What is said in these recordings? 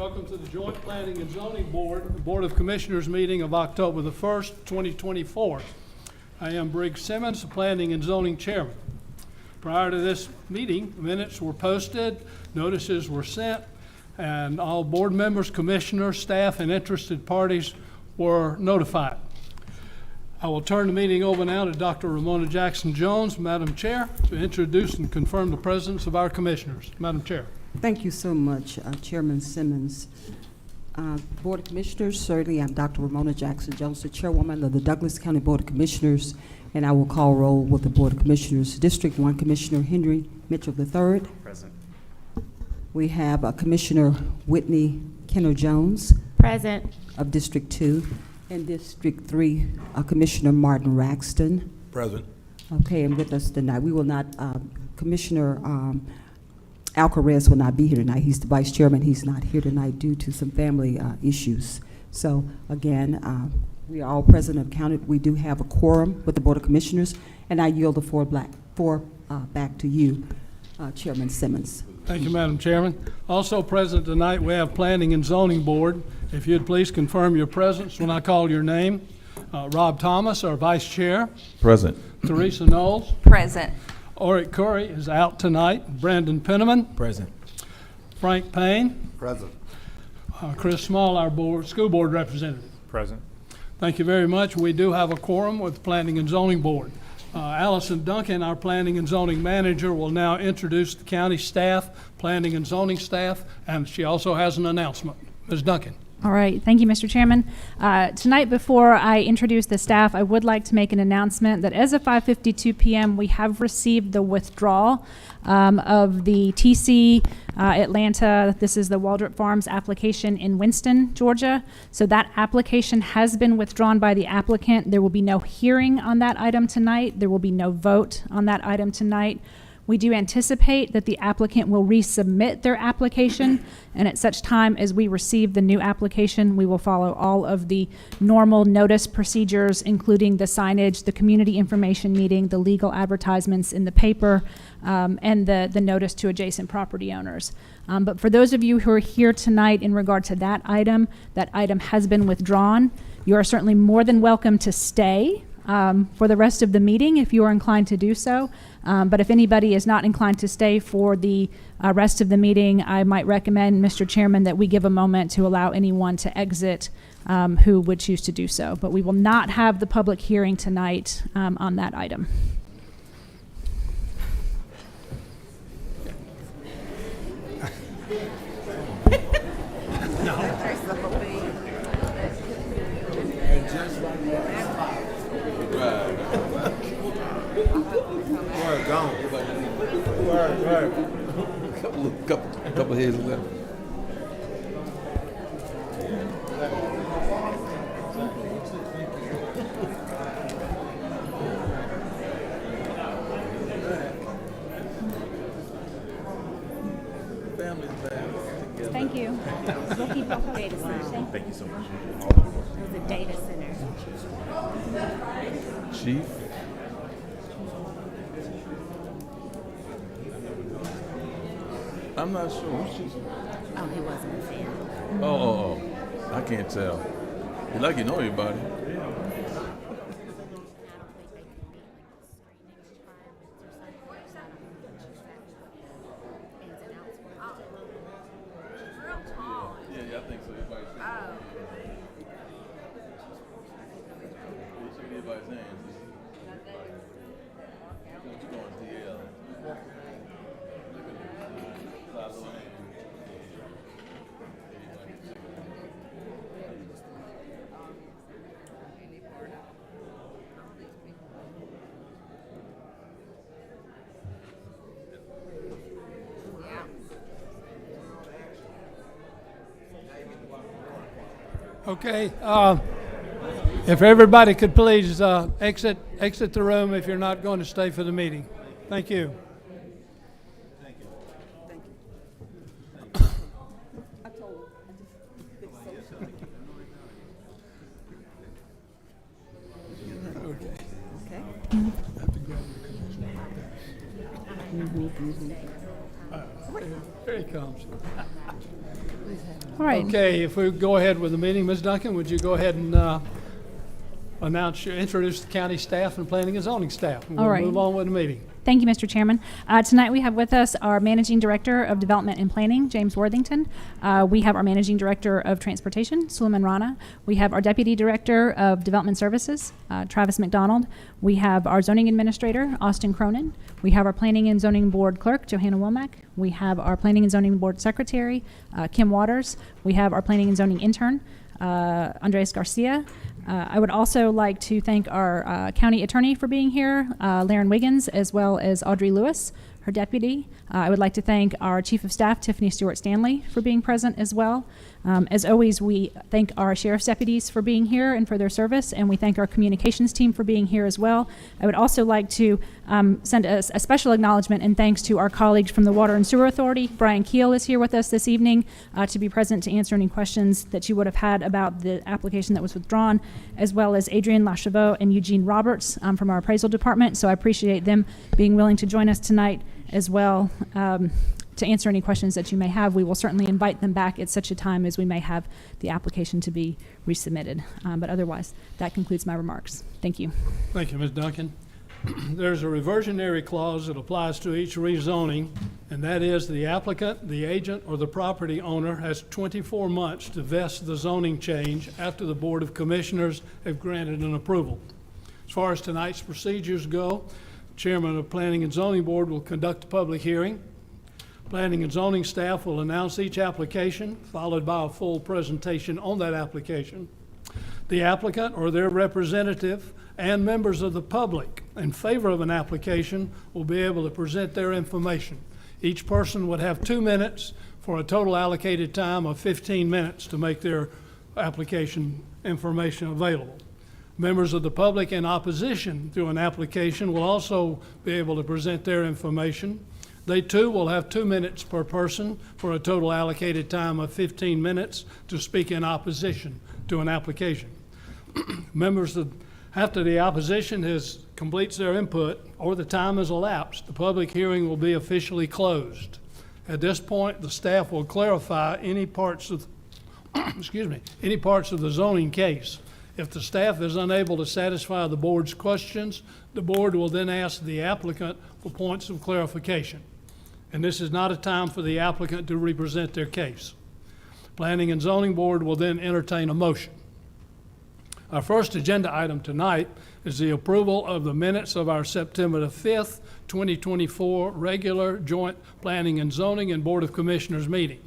Welcome to the Joint Planning and Zoning Board of Commissioners meeting of October the 1st, 2024. I am Briggs Simmons, the Planning and Zoning Chairman. Prior to this meeting, minutes were posted, notices were sent, and all board members, commissioners, staff, and interested parties were notified. I will turn the meeting over now to Dr. Ramona Jackson Jones, Madam Chair, to introduce and confirm the presence of our commissioners. Madam Chair. Thank you so much, Chairman Simmons. Board of Commissioners, certainly I'm Dr. Ramona Jackson Jones, the Chairwoman of the Douglas County Board of Commissioners, and I will call roll with the Board of Commissioners. District 1 Commissioner Henry Mitchell III. Present. We have Commissioner Whitney Kenner Jones. Present. Of District 2. And District 3, Commissioner Martin Raxton. Present. Okay, and with us tonight, we will not, Commissioner Alcarez will not be here tonight. He's the Vice Chairman. He's not here tonight due to some family issues. So again, we are all present and counted. We do have a quorum with the Board of Commissioners, and I yield the floor back to you, Chairman Simmons. Thank you, Madam Chairman. Also present tonight, we have Planning and Zoning Board. If you'd please confirm your presence when I call your name. Rob Thomas, our Vice Chair. Present. Teresa Knowles. Present. Oric Curry is out tonight. Brandon Penniman. Present. Frank Payne. Present. Chris Small, our school board representative. Present. Thank you very much. We do have a quorum with the Planning and Zoning Board. Allison Duncan, our Planning and Zoning Manager, will now introduce the county staff, Planning and Zoning staff, and she also has an announcement. Ms. Duncan. All right. Thank you, Mr. Chairman. Tonight, before I introduce the staff, I would like to make an announcement that as of 5:52 p.m., we have received the withdrawal of the TC Atlanta. This is the Waldrop Farms application in Winston, Georgia. So that application has been withdrawn by the applicant. There will be no hearing on that item tonight. There will be no vote on that item tonight. We do anticipate that the applicant will resubmit their application, and at such time as we receive the new application, we will follow all of the normal notice procedures, including the signage, the community information meeting, the legal advertisements in the paper, and the notice to adjacent property owners. But for those of you who are here tonight in regard to that item has been withdrawn. You are certainly more than welcome to stay for the rest of the meeting if you are inclined to do so. But if anybody is not inclined to stay for the rest of the meeting, I might recommend, Mr. Chairman, that we give a moment to allow anyone to exit who would choose to do so. But we will not have the public hearing tonight on that item. Couple heads left. Thank you. We'll keep up data center. Thank you so much. The data center. Chief. I'm not sure. Who's Chief? Oh, he wasn't a fan. Oh. I can't tell. You like you know everybody. Yeah, I think so. Everybody's everybody's hands. You're going DL. Okay. If everybody could please exit the room if you're not going to stay for the meeting. Thank you. Here he comes. All right. Okay, if we go ahead with the meeting, Ms. Duncan, would you go ahead and introduce the county staff and planning and zoning staff? And All we'll right. move on with the meeting. Thank you, Mr. Chairman. Tonight we have with us our Managing Director of Development and Planning, James Worthington. We have our Managing Director of Transportation, Suleiman Rana. We have our Deputy Director of Development Services, Travis McDonald. We have our Zoning Administrator, Austin Cronin. We have our Planning and Zoning Board Clerk, Johanna Womack. We have our Planning and Zoning Board Secretary, Kim Waters. We have our Planning and Zoning Intern, Andres Garcia. I would also like to thank our county attorney for being here, Laren Wiggins, as well as Audrey Lewis, her deputy. I would like to thank our Chief of Staff, Tiffany Stewart Stanley, for being present as well. As always, we thank our sheriff's deputies for being here and for their service, and we thank our communications team for being here as well. I would also like to send a special acknowledgement and thanks to our colleagues from the Water and Sewer Authority. Brian Keel is here with us this evening to be present to answer any questions that you would have had about the application that was withdrawn, as well as Adrian Lachevaux and Eugene Roberts from our appraisal department. So I appreciate them being willing to join us tonight as well to answer any questions that you may have. We will certainly invite them back at such a time as we may have the application to be resubmitted. But otherwise, that concludes my remarks. Thank you. Thank you, Ms. Duncan. There's a reversionary clause that applies to each rezoning, and that is the applicant, the agent, or the property owner has 24 months to vest the zoning change after the Board of Commissioners have granted an approval. As far as tonight's procedures go, Chairman of Planning and Zoning Board will conduct a public hearing. Planning and zoning staff will announce each application, followed by a full presentation on that application. The applicant or their representative and members of the public in favor of an application will be able to present their information. Each person would have 2 minutes for a total allocated time of 15 minutes to make their application information available. Members of the public in opposition to an application will also be able to present their information. They too will have 2 minutes per person for a total allocated time of 15 minutes to speak in opposition to an application. After the opposition completes their input or the time has elapsed, the public hearing will be officially closed. At this point, the staff will clarify any parts of any parts of the zoning case. If the staff is unable to satisfy the board's questions, the board will then ask the applicant for points of clarification. And this is not a time for the applicant to represent their case. Planning and Zoning Board will then entertain a motion. Our first agenda item tonight is the approval of the minutes of our September the 5th, 2024 regular joint Planning and Zoning and Board of Commissioners meeting.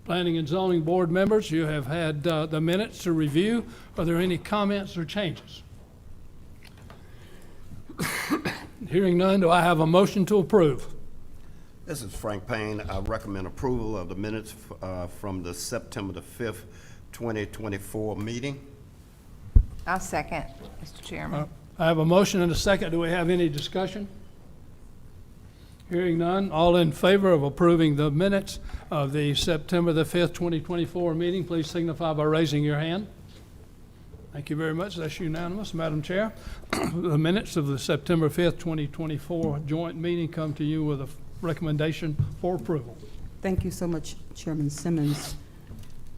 Planning and Zoning Board members, you have had the minutes to review. Are there any comments or changes? Hearing none, do I have a motion to approve? This is Frank Payne. I recommend approval of the minutes from the September the 5th, 2024 meeting. I'll second, Mr. Chairman. I have a motion and a second. Do we have any discussion? Hearing none, all in favor of approving the minutes of the September the 5th, 2024 meeting, please signify by raising your hand. Thank you very much. That's unanimous, Madam Chair. The minutes of the September 5th, 2024 joint meeting come to you with a recommendation for approval. Thank you so much, Chairman Simmons.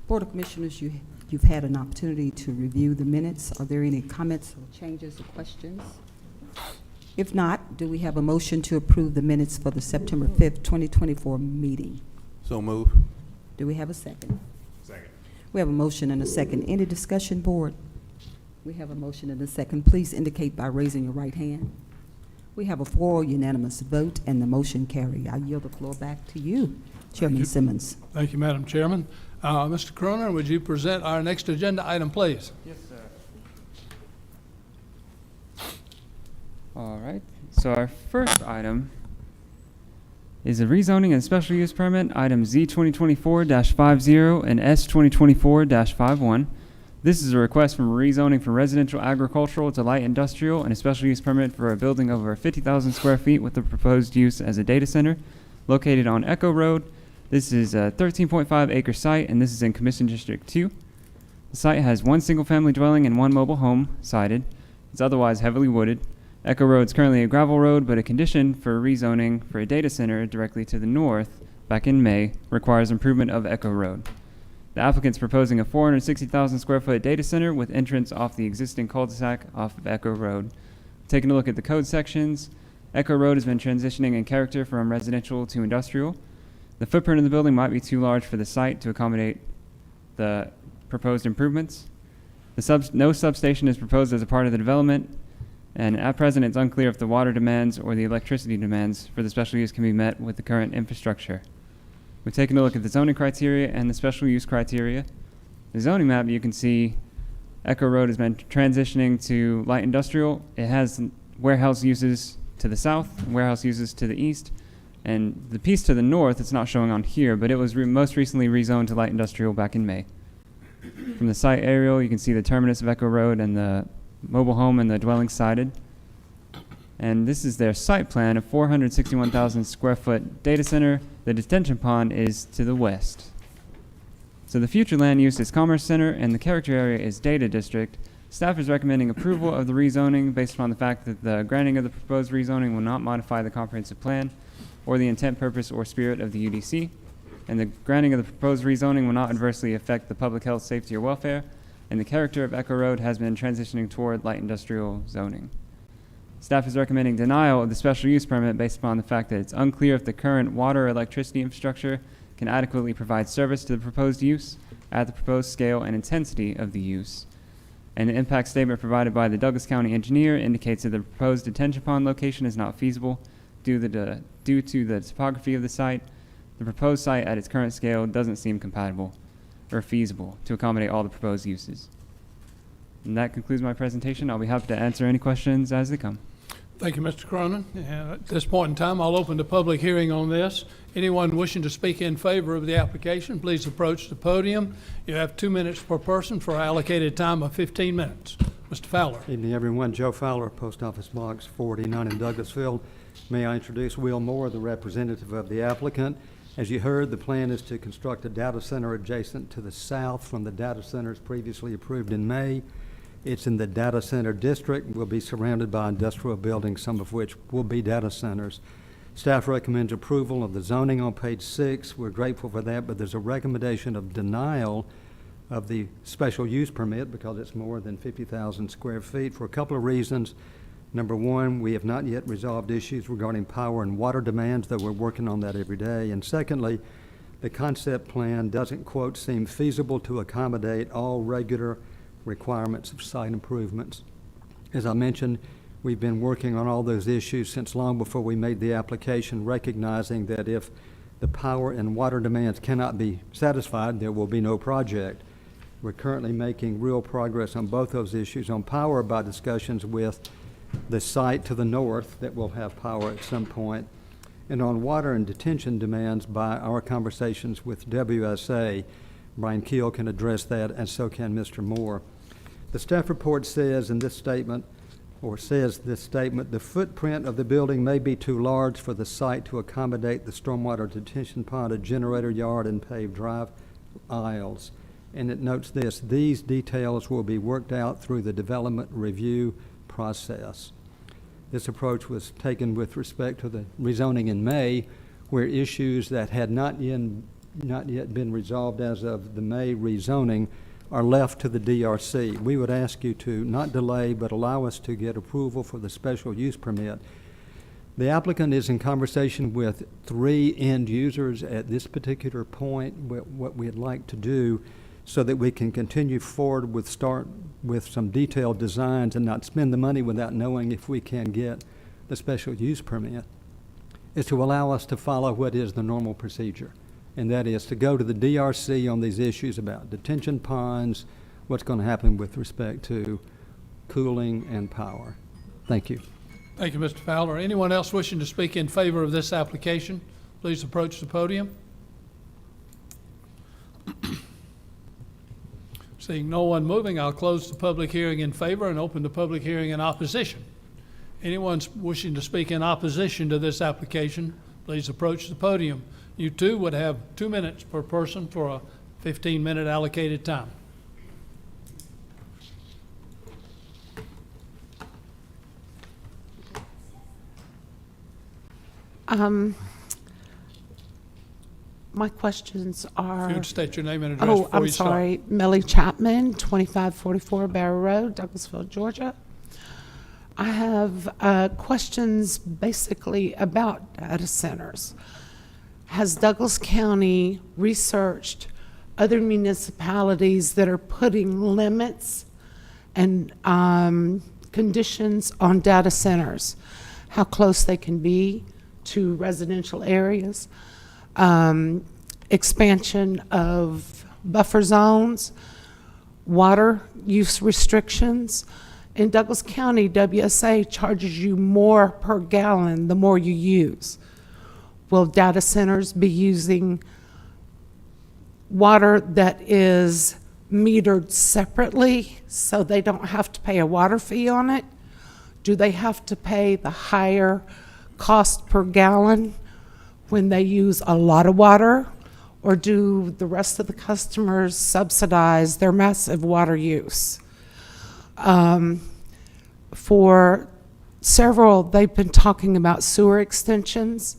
Board of Commissioners, you've had an opportunity to review the minutes. Are there any comments or changes or questions? If not, do we have a motion to approve the minutes for the September 5th, 2024 meeting? So move. Do we have a second? Second. We have a motion and a second. Any discussion, board? We have a motion and a second. Please indicate by raising your right hand. We have a 4 unanimous vote, and the motion carried. I yield the floor back to you, Chairman Simmons. Thank you, Madam Chairman. Mr. Cronin, would you present our next agenda item, please? Yes, sir. All right. So our first item is a rezoning and special use permit, item Z 2024-50 and S 2024-51. This is a request from rezoning from residential agricultural to light industrial and a special use permit for a building over 50,000 square feet with the proposed use as a data center located on Echo Road. This is a 13.5 acre site, and this is in Commission District 2. The site has 1 single family dwelling and 1 mobile home sited. It's otherwise heavily wooded. Echo Road is currently a gravel road, but a condition for rezoning for a data center directly to the north back in May requires improvement of Echo Road. The applicant's proposing a 460,000 square foot data center with entrance off the existing cul-de-sac off of Echo Road. Taking a look at the code sections, Echo Road has been transitioning in character from residential to industrial. The footprint of the building might be too large for the site to accommodate the proposed improvements. No substation is proposed as a part of the development, and at present it's unclear if the water demands or the electricity demands for the special use can be met with the current infrastructure. We've taken a look at the zoning criteria and the special use criteria. The zoning map, you can see Echo Road has been transitioning to light industrial. It has warehouse uses to the south, warehouse uses to the east, and the piece to the north, it's not showing on here, but it was most recently rezoned to light industrial back in May. From the site aerial, you can see the terminus of Echo Road and the mobile home and the dwelling sited. And this is their site plan, a 461,000 square foot data center. The detention pond is to the west. So the future land use is Commerce Center and the character area is Data District. Staff is recommending approval of the rezoning based upon the fact that the granting of the proposed rezoning will not modify the comprehensive plan or the intent, purpose, or spirit of the UDC. And the granting of the proposed rezoning will not adversely affect the public health, safety, or welfare, and the character of Echo Road has been transitioning toward light industrial zoning. Staff is recommending denial of the special use permit based upon the fact that it's unclear if the current water or electricity infrastructure can adequately provide service to the proposed use at the proposed scale and intensity of the use. And the impact statement provided by the Douglas County engineer indicates that the proposed detention pond location is not feasible due to the topography of the site. The proposed site at its current scale doesn't seem compatible or feasible to accommodate all the proposed uses. And that concludes my presentation. I'll be happy to answer any questions as they come. Thank you, Mr. Cronin. And at this point in time, I'll open the public hearing on this. Anyone wishing to speak in favor of the application, please approach the podium. You have 2 minutes per person for an allocated time of 15 minutes. Mr. Fowler. Evening, everyone. Joe Fowler, Post Office Box 49 in Douglasville. May I introduce Will Moore, the representative of the applicant. As you heard, the plan is to construct a data center adjacent to the south from the data centers previously approved in May. It's in the data center district, will be surrounded by industrial buildings, some of which will be data centers. Staff recommends approval of the zoning on page 6. We're grateful for that, but there's a recommendation of denial of the special use permit because it's more than 50,000 square feet for a couple of reasons. Number one, we have not yet resolved issues regarding power and water demands, though we're working on that every day. And secondly, the concept plan doesn't, quote, seem feasible to accommodate all regular requirements of site improvements. As I mentioned, we've been working on all those issues since long before we made the application, recognizing that if the power and water demands cannot be satisfied, there will be no project. We're currently making real progress on both those issues. On power, by discussions with the site to the north that will have power at some point, and on water and detention demands by our conversations with WSA. Brian Keel can address that, and so can Mr. Moore. The staff report says in this statement, the footprint of the building may be too large for the site to accommodate the stormwater detention pond, a generator yard, and paved drive aisles. And it notes this: these details will be worked out through the development review process. This approach was taken with respect to the rezoning in May, where issues that had not yet been resolved as of the May rezoning are left to the DRC. We would ask you to not delay, but allow us to get approval for the special use permit. The applicant is in conversation with 3 end users at this particular point. What we'd like to do so that we can continue forward with some detailed designs and not spend the money without knowing if we can get the special use permit, is to allow us to follow what is the normal procedure. And that is to go to the DRC on these issues about detention ponds, what's going to happen with respect to cooling and power. Thank you. Thank you, Mr. Fowler. Anyone else wishing to speak in favor of this application, please approach the podium. Seeing no one moving, I'll close the public hearing in favor and open the public hearing in opposition. Anyone wishing to speak in opposition to this application, please approach the podium. You too would have 2 minutes per person for a 15-minute allocated time. My questions If are. you'd state your name and address Oh, before I'm you start. sorry. Melly Chapman, 2544 Barrow Road, Douglasville, Georgia. I have questions basically about data centers. Has Douglas County researched other municipalities that are putting limits and conditions on data centers? How close they can be to residential areas? Expansion of buffer zones, water use restrictions. In Douglas County, WSA charges you more per gallon the more you use. Will data centers be using water that is metered separately so they don't have to pay a water fee on it? Do they have to pay the higher cost per gallon when they use a lot of water? Or do the rest of the customers subsidize their massive water use? For several, they've been talking about sewer extensions.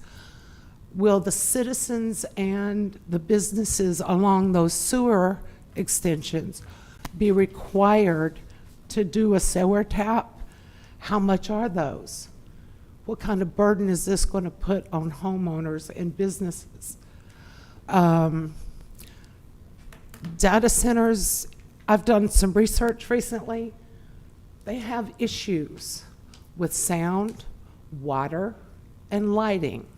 Will the citizens and the businesses along those sewer extensions be required to do a sewer tap? How much are those? What kind of burden is this going to put on homeowners and businesses? Data centers, I've done some research recently. They have issues with sound, water, and lighting.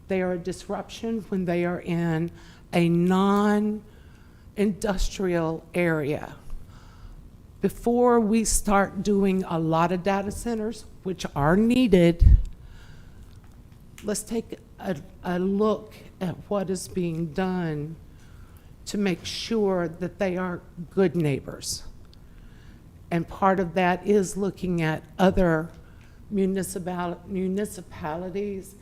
They are a disruption when they are in a non-industrial area. Before we start doing a lot of data centers, which are needed, let's take a look at what is being done to make sure that they are good neighbors. And part of that is looking at other municipalities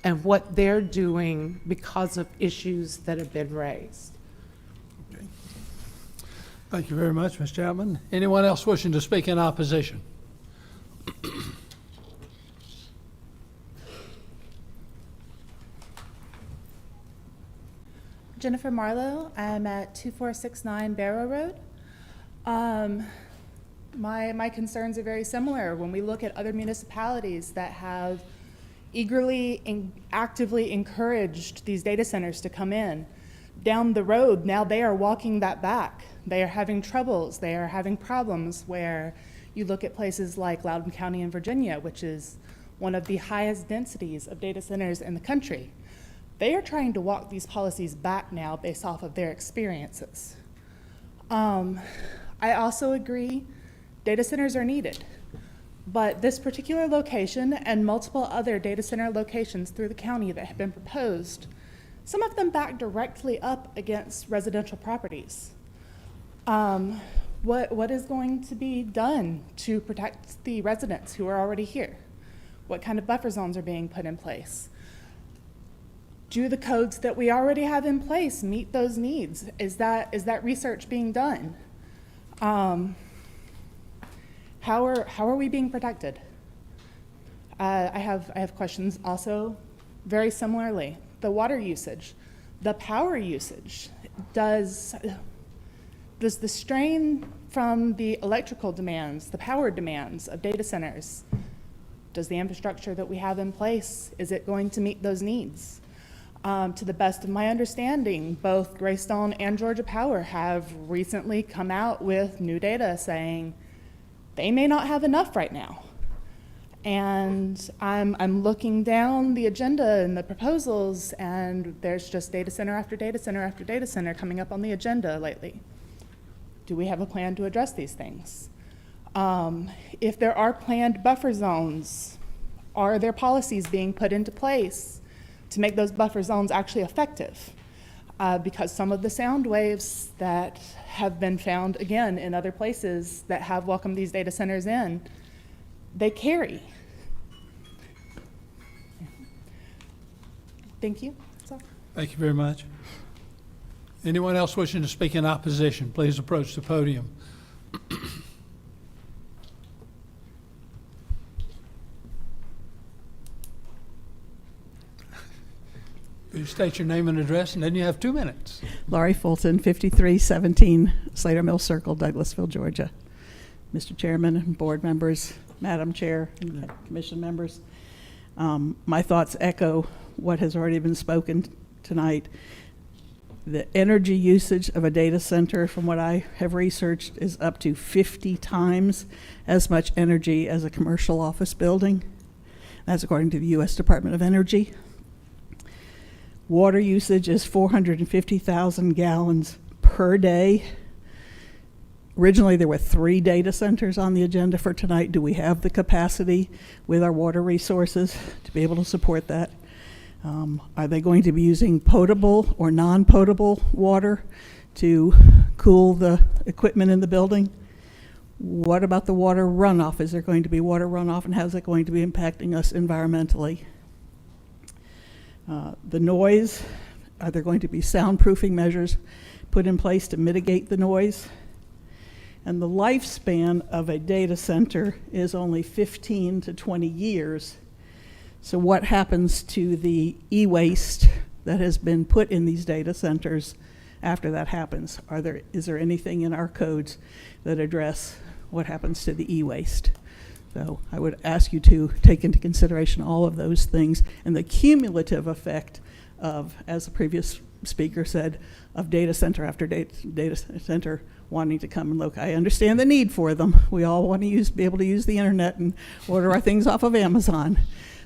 and what they're doing because of issues that have been raised. Okay. Thank you very much, Ms. Chapman. Anyone else wishing to speak in opposition? Jennifer Marlowe. I'm at 2469 Barrow Road. My concerns are very similar. When we look at other municipalities that have eagerly and actively encouraged these data centers to come in, down the road, now they are walking that back. They are having troubles. They are having problems where you look at places like Loudoun County in Virginia, which is one of the highest densities of data centers in the country. They are trying to walk these policies back now based off of their experiences. I also agree data centers are needed, but this particular location and multiple other data center locations through the county that have been proposed, some of them back directly up against residential properties. What is going to be done to protect the residents who are already here? What kind of buffer zones are being put in place? Do the codes that we already have in place meet those needs? Is that research being done? How are we being protected? I have questions also very similarly. The water usage, the power usage. Does the strain from the electrical demands, the power demands of data centers, does the infrastructure that we have in place, is it going to meet those needs? To the best of my understanding, both Greystone and Georgia Power have recently come out with new data saying they may not have enough right now. And I'm looking down the agenda and the proposals, and there's just data center after data center after data center coming up on the agenda lately. Do we have a plan to address these things? If there are planned buffer zones, are there policies being put into place to make those buffer zones actually effective? Because some of the sound waves that have been found, again, in other places that have welcomed these data centers in, they carry. Thank you. That's all. Thank you very much. Anyone else wishing to speak in opposition, please approach the podium. You state your name and address, and then you have 2 minutes. Laurie Fulton, 5317 Slater Mill Circle, Douglasville, Georgia. Mr. Chairman and board members, Madam Chair, and commission members, my thoughts echo what has already been spoken tonight. The energy usage of a data center, from what I have researched, is up to 50 times as much energy as a commercial office building. That's according to the U.S. Department of Energy. Water usage is 450,000 gallons per day. Originally, there were 3 data centers on the agenda for tonight. Do we have the capacity with our water resources to be able to support that? Are they going to be using potable or non-potable water to cool the equipment in the building? What about the water runoff? Is there going to be water runoff, and how is it going to be impacting us environmentally? The noise, are there going to be soundproofing measures put in place to mitigate the noise? And the lifespan of a data center is only 15 to 20 years. So what happens to the e-waste that has been put in these data centers after that happens? Is there anything in our codes that address what happens to the e-waste? So I would ask you to take into consideration all of those things and the cumulative effect of, as the previous speaker said, of data center after data center wanting to come and look. I understand the need for them. We all want to be able to use the internet and order our things off of Amazon,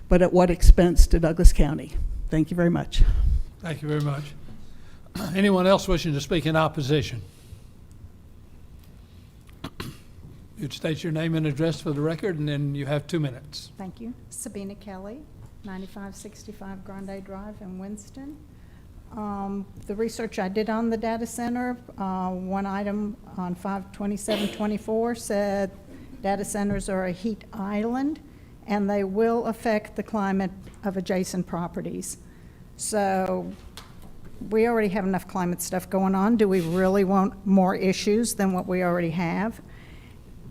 but at what expense to Douglas County? Thank you very much. Thank you very much. Anyone else wishing to speak in opposition? You'd state your name and address for the record, and then you have 2 minutes. Thank you. Sabina Kelly, 9565 Grande Drive in Winston. The research I did on the data center, one item on 5/27/24 said data centers are a heat island and they will affect the climate of adjacent properties. So we already have enough climate stuff going on. Do we really want more issues than what we already have?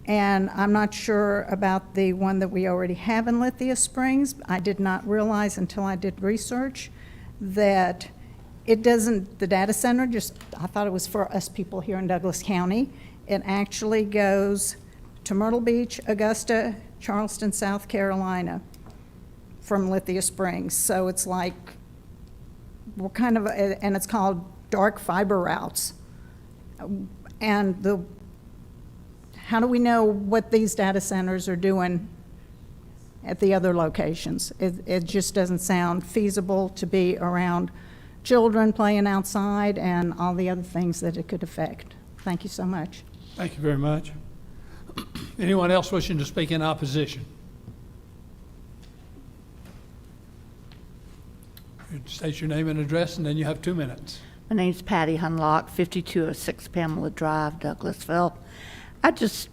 And I'm not sure about the one that we already have in Lithia Springs. I did not realize until I did research that it doesn't, the data center, I thought it was for us people here in Douglas County. It actually goes to Myrtle Beach, Augusta, Charleston, South Carolina from Lithia Springs. So it's like, we're kind of, and it's called dark fiber routes. And how do we know what these data centers are doing at the other locations? It just doesn't sound feasible to be around children playing outside and all the other things that it could affect. Thank you so much. Thank you very much. Anyone else wishing to speak in opposition? You'd state your name and address, and then you have 2 minutes. My name's Patty Hunlock, 5206 Pamela Drive, Douglasville. I just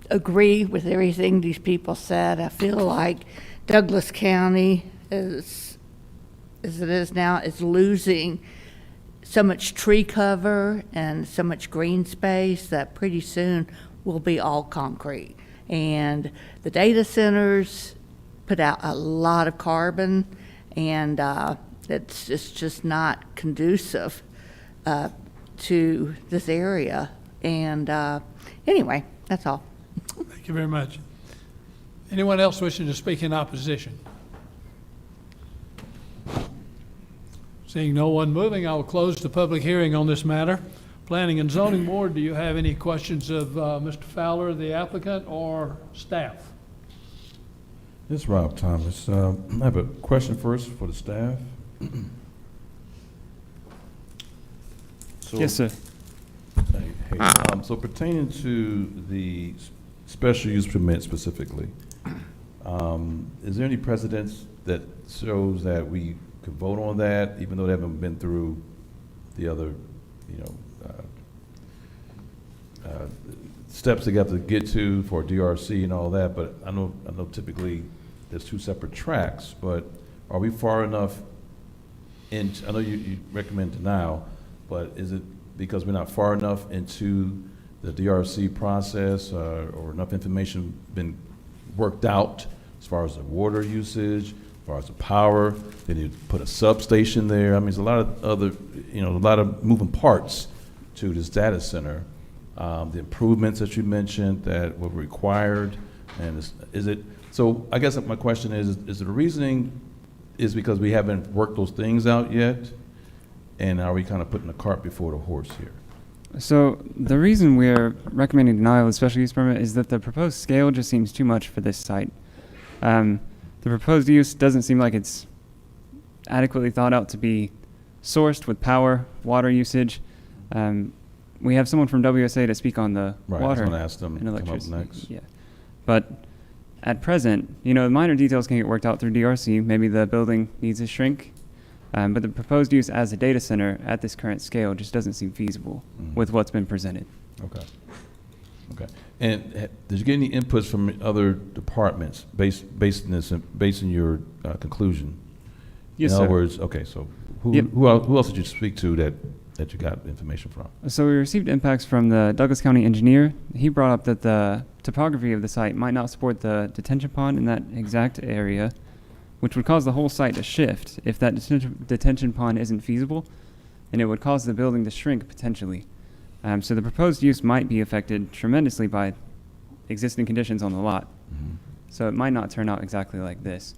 agree with everything these people said. I feel like Douglas County is, as it is now, is losing so much tree cover and so much green space that pretty soon will be all concrete. And the data centers put out a lot of carbon, and it's just not conducive to this area. And anyway, that's all. Thank you very much. Anyone else wishing to speak in opposition? Seeing no one moving, I will close the public hearing on this matter. Planning and Zoning Board, do you have any questions of Mr. Fowler, the applicant, or staff? This is Rob Thomas. I have a question first for the staff. Yes, sir. So pertaining to the special use permit specifically, is there any precedence that shows that we could vote on that, even though they haven't been through the other, steps they got to get to for DRC and all that? But I know typically there's 2 separate tracks, but are we far enough in? I know you recommend denial, but is it because we're not far enough into the DRC process, or enough information been worked out as far as the water usage, far as the power, then you put a substation there. I mean, there's a lot of other, a lot of moving parts to this data center. The improvements that you mentioned that were required, and is it, so I guess my question is the reasoning is because we haven't worked those things out yet? And are we kind of putting the cart before the horse here? So the reason we're recommending denial of the special use permit is that the proposed scale just seems too much for this site. The proposed use doesn't seem like it's adequately thought out to be sourced with power, water usage. We have someone from WSA to speak on the Right, water I was going to ask them and to come up electricity. next. Yeah, but at present, the minor details can get worked out through DRC. Maybe the building needs a shrink. But the proposed use as a data center at this current scale just doesn't seem feasible with what's been presented. Okay. Okay. And did you get any inputs from other departments based in your conclusion? Yes, in sir. other words, okay, so Yep. who else did you speak to that you got information from? So we received impacts from the Douglas County engineer. He brought up that the topography of the site might not support the detention pond in that exact area, which would cause the whole site to shift if that detention pond isn't feasible, and it would cause the building to shrink potentially. So the proposed use might be affected tremendously by existing conditions on the lot. So it might not turn out exactly like this.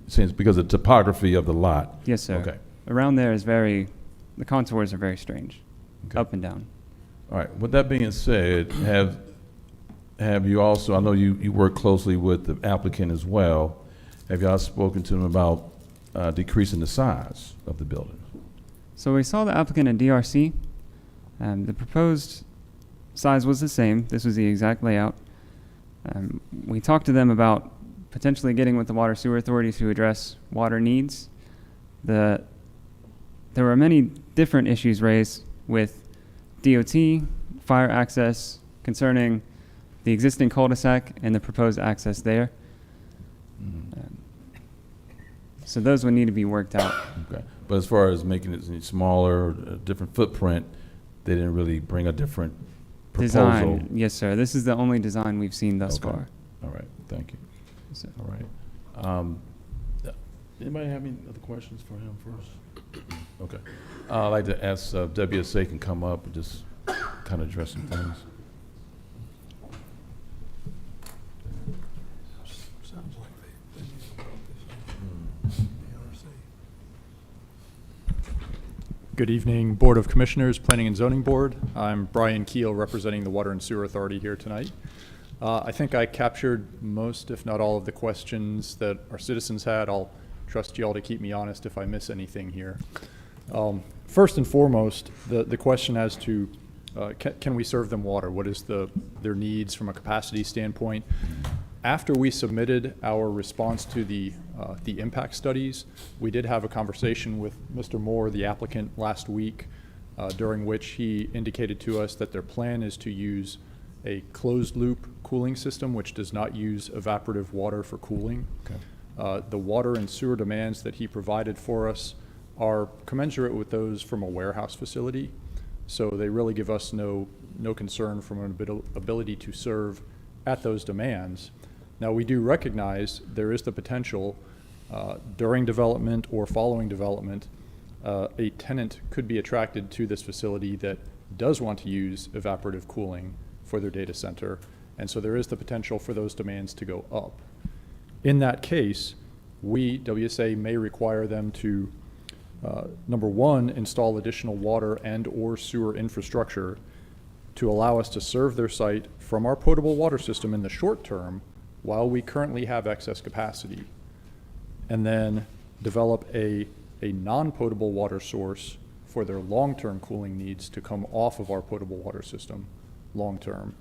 Since because of the topography of the lot. Yes, sir. Okay. Around there is the contours are very strange, up and down. All right. With that being said, have you also, I know you work closely with the applicant as well. Have y'all spoken to them about decreasing the size of the building? So we saw the applicant in DRC. The proposed size was the same. This was the exact layout. We talked to them about potentially getting with the Water Sewer Authority to address water needs. There were many different issues raised with DOT, fire access, concerning the existing cul-de-sac and the proposed access there. So those would need to be worked out. Okay. But as far as making it smaller, a different footprint, they didn't really bring a different proposal? Design, yes, sir. This is the only design we've seen thus Okay. far. All right, thank you. So- All right. Anybody have any other questions for him first? Okay. I'd like to ask WSA can come up and just kind of address some things. Sounds like they need to brought this up. Good evening, Board of Commissioners, Planning and Zoning Board. I'm Brian Keel, representing the Water and Sewer Authority here tonight. I think I captured most, if not all, of the questions that our citizens had. I'll trust you all to keep me honest if I miss anything here. First and foremost, the question as to can we serve them water? What is their needs from a capacity standpoint? After we submitted our response to the impact studies, we did have a conversation with Mr. Moore, the applicant, last week, during which he indicated to us that their plan is to use a closed-loop cooling system, which does not use evaporative water for cooling. Okay. The water and sewer demands that he provided for us are commensurate with those from a warehouse facility, so they really give us no concern from an ability to serve at those demands. Now, we do recognize there is the potential during development or following development, a tenant could be attracted to this facility that does want to use evaporative cooling for their data center, and so there is the potential for those demands to go up. In that case, we, WSA, may require them to, number one, install additional water and or sewer infrastructure to allow us to serve their site from our potable water system in the short term while we currently have excess capacity, and then develop a non-potable water source for their long-term cooling needs to come off of our potable water system long-term.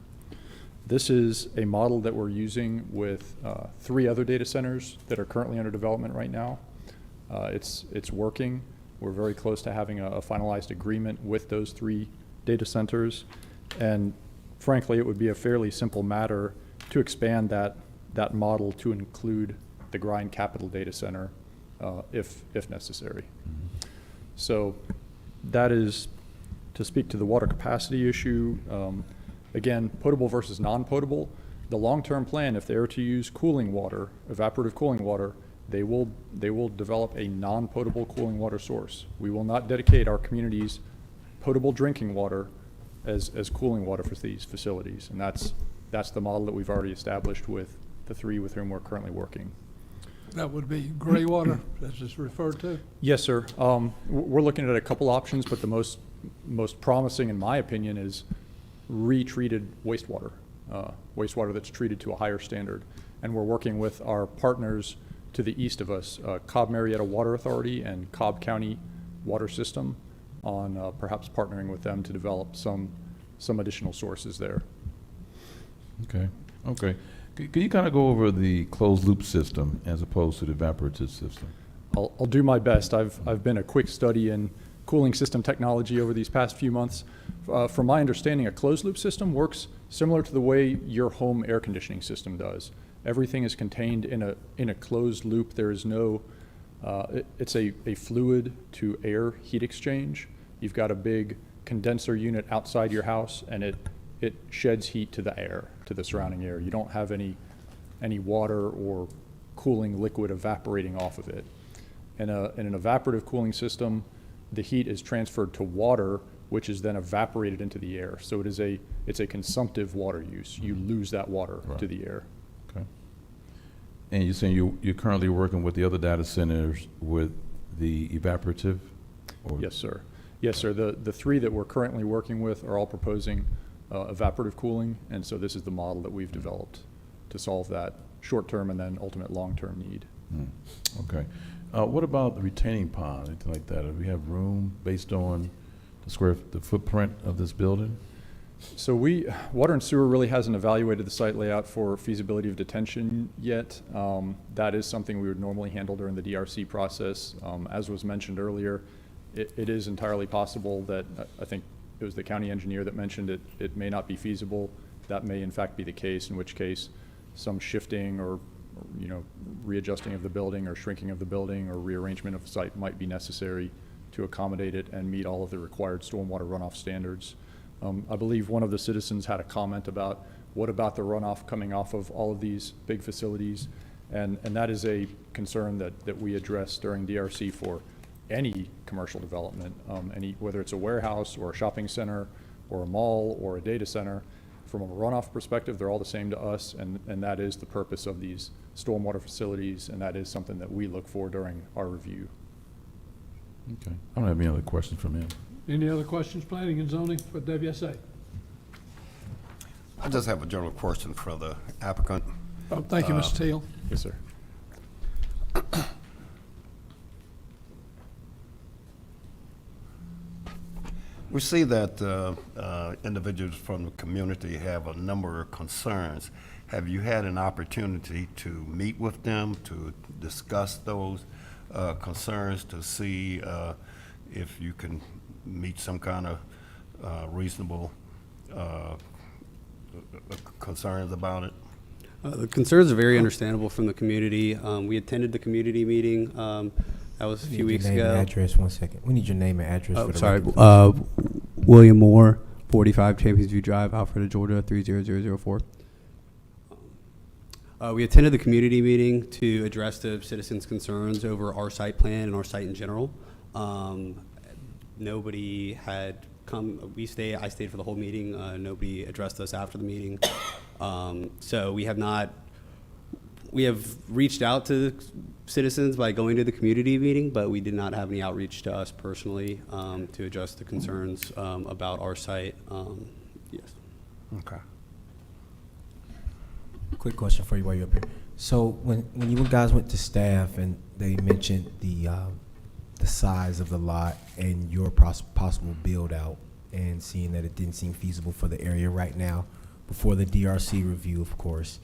This is a model that we're using with 3 other data centers that are currently under development right now. It's working. We're very close to having a finalized agreement with those 3 data centers, and frankly, it would be a fairly simple matter to expand that model to include the Grind Capital Data Center if necessary. Mm-hmm. So that is to speak to the water capacity issue. Again, potable versus non-potable. The long-term plan, if they are to use cooling water, evaporative cooling water, they will develop a non-potable cooling water source. We will not dedicate our community's potable drinking water as cooling water for these facilities. And that's the model that we've already established with the three with whom we're currently working. That would be gray water, as it's referred to. Yes, sir. We're looking at a couple options, but the most promising, in my opinion, is retreated wastewater, wastewater that's treated to a higher standard. And we're working with our partners to the east of us, Cobb Marietta Water Authority and Cobb County Water System, on perhaps partnering with them to develop some additional sources there. Okay, okay. Can you kind of go over the closed loop system as opposed to the evaporative system? I'll do my best. I've been a quick study in cooling system technology over these past few months. From my understanding, a closed loop system works similar to the way your home air conditioning system does. Everything is contained in a closed loop. There is no, it's a fluid to air heat exchange. You've got a big condenser unit outside your house, and it sheds heat to the air, to the surrounding air. You don't have any water or cooling liquid evaporating off of it. In an evaporative cooling system, the heat is transferred to water, which is then evaporated into the air. So it's a consumptive water use. You lose that water to the air. Okay. And you're saying you're currently working with the other data centers with the evaporative? Or? Yes, sir. Yes, sir. The three that we're currently working with are all proposing evaporative cooling, and so this is the model that we've developed to solve that short-term and then ultimate long-term need. Okay. What about the retaining pond, anything like that? Do we have room based on the footprint of this building? So Water and Sewer really hasn't evaluated the site layout for feasibility of detention yet. That is something we would normally handle during the DRC process. As was mentioned earlier, it is entirely possible that, I think it was the county engineer that mentioned it may not be feasible. That may in fact be the case, in which case some shifting or readjusting of the building or shrinking of the building or rearrangement of the site might be necessary to accommodate it and meet all of the required stormwater runoff standards. I believe one of the citizens had a comment about what about the runoff coming off of all of these big facilities, and that is a concern that we address during DRC for any commercial development, whether it's a warehouse or a shopping center or a mall or a data center. From a runoff perspective, they're all the same to us, and that is the purpose of these stormwater facilities, and that is something that we look for during our review. Okay. I don't have any other questions from him. Any other questions, planning and zoning for WSA? I just have a general question for the applicant. Thank you, Mr. Teal. Yes, sir. We see that individuals from the community have a number of concerns. Have you had an opportunity to meet with them to discuss those concerns, to see if you can meet some kind of reasonable concerns about it? The concerns are very understandable from the community. We attended the community meeting. That was a few weeks ago. Name and address, 1 second. We need your name and address for the sorry. record. William Moore, 45 Champions View Drive, Alpharetta, Georgia, 30004. We attended the community meeting to address the citizens' concerns over our site plan and our site in general. Nobody had come. I stayed for the whole meeting. Nobody addressed us after the meeting. So we have reached out to citizens by going to the community meeting, but we did not have any outreach to us personally to address the concerns about our site. Yes. Okay. Quick question for you while you're up here. So when you guys went to staff and they mentioned the size of the lot and your possible build out, and seeing that it didn't seem feasible for the area right now, before the DRC review, of course,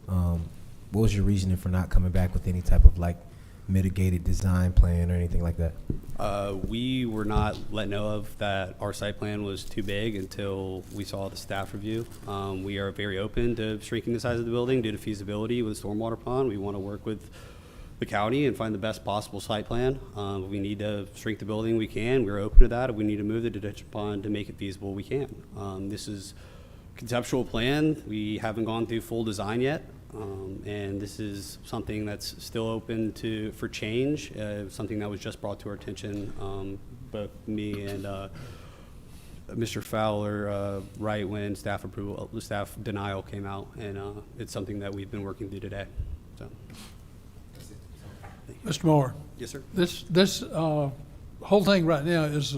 what was your reasoning for not coming back with any type of mitigated design plan or anything like that? We were not let know of that our site plan was too big until we saw the staff review. We are very open to shrinking the size of the building due to feasibility with the stormwater pond. We want to work with the county and find the best possible site plan. If we need to shrink the building, we can. We're open to that. If we need to move the detention pond to make it feasible, we can. This is a conceptual plan. We haven't gone through full design yet. And this is something that's still open for change, something that was just brought to our attention, both me and Mr. Fowler, right when staff denial came out, and it's something that we've been working through today. So, Mr. Moore. yes, sir. This whole thing right now is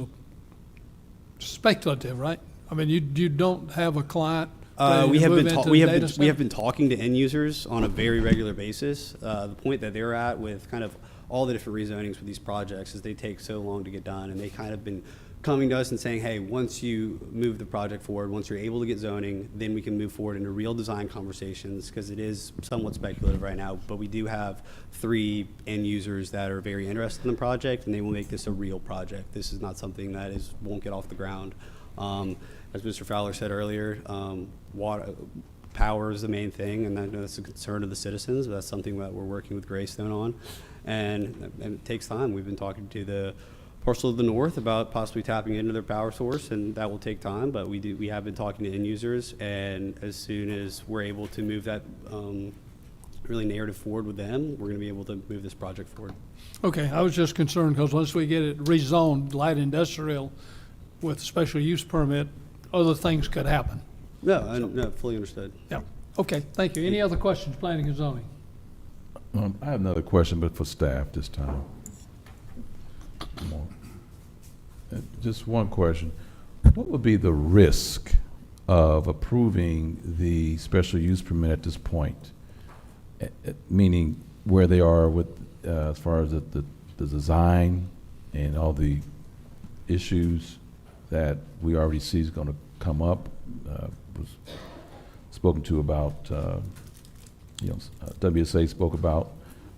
speculative, right? I mean, you don't have a client. We have data been talking to end users on a very regular basis. The point that they're at with kind of all the different rezonings for these projects is they take so long to get done, and they kind of been coming to us and saying, hey, once you move the project forward, once you're able to get zoning, then we can move forward into real design conversations, because it is somewhat speculative right now. But we do have 3 end users that are very interested in the project, and they will make this a real project. This is not something that won't get off the ground. As Mr. Fowler said earlier, power is the main thing, and I know that's a concern of the citizens, but that's something that we're working with Greystone on, and it takes time. We've been talking to the parcel of the north about possibly tapping into their power source, and that will take time, but we have been talking to end users, and as soon as we're able to move that really narrative forward with them, we're going to be able to move this project forward. Okay, I was just concerned because once we get it rezoned light industrial with special use permit, other things could happen. No, fully understood. Yeah. Okay, thank you. Any other questions, planning and zoning? I have another question, but for staff this time. Just one question. What would be the risk of approving the special use permit at this point? Meaning where they are with, as far as the design and all the issues that we already see is going to come up, was spoken to about, WSA spoke about.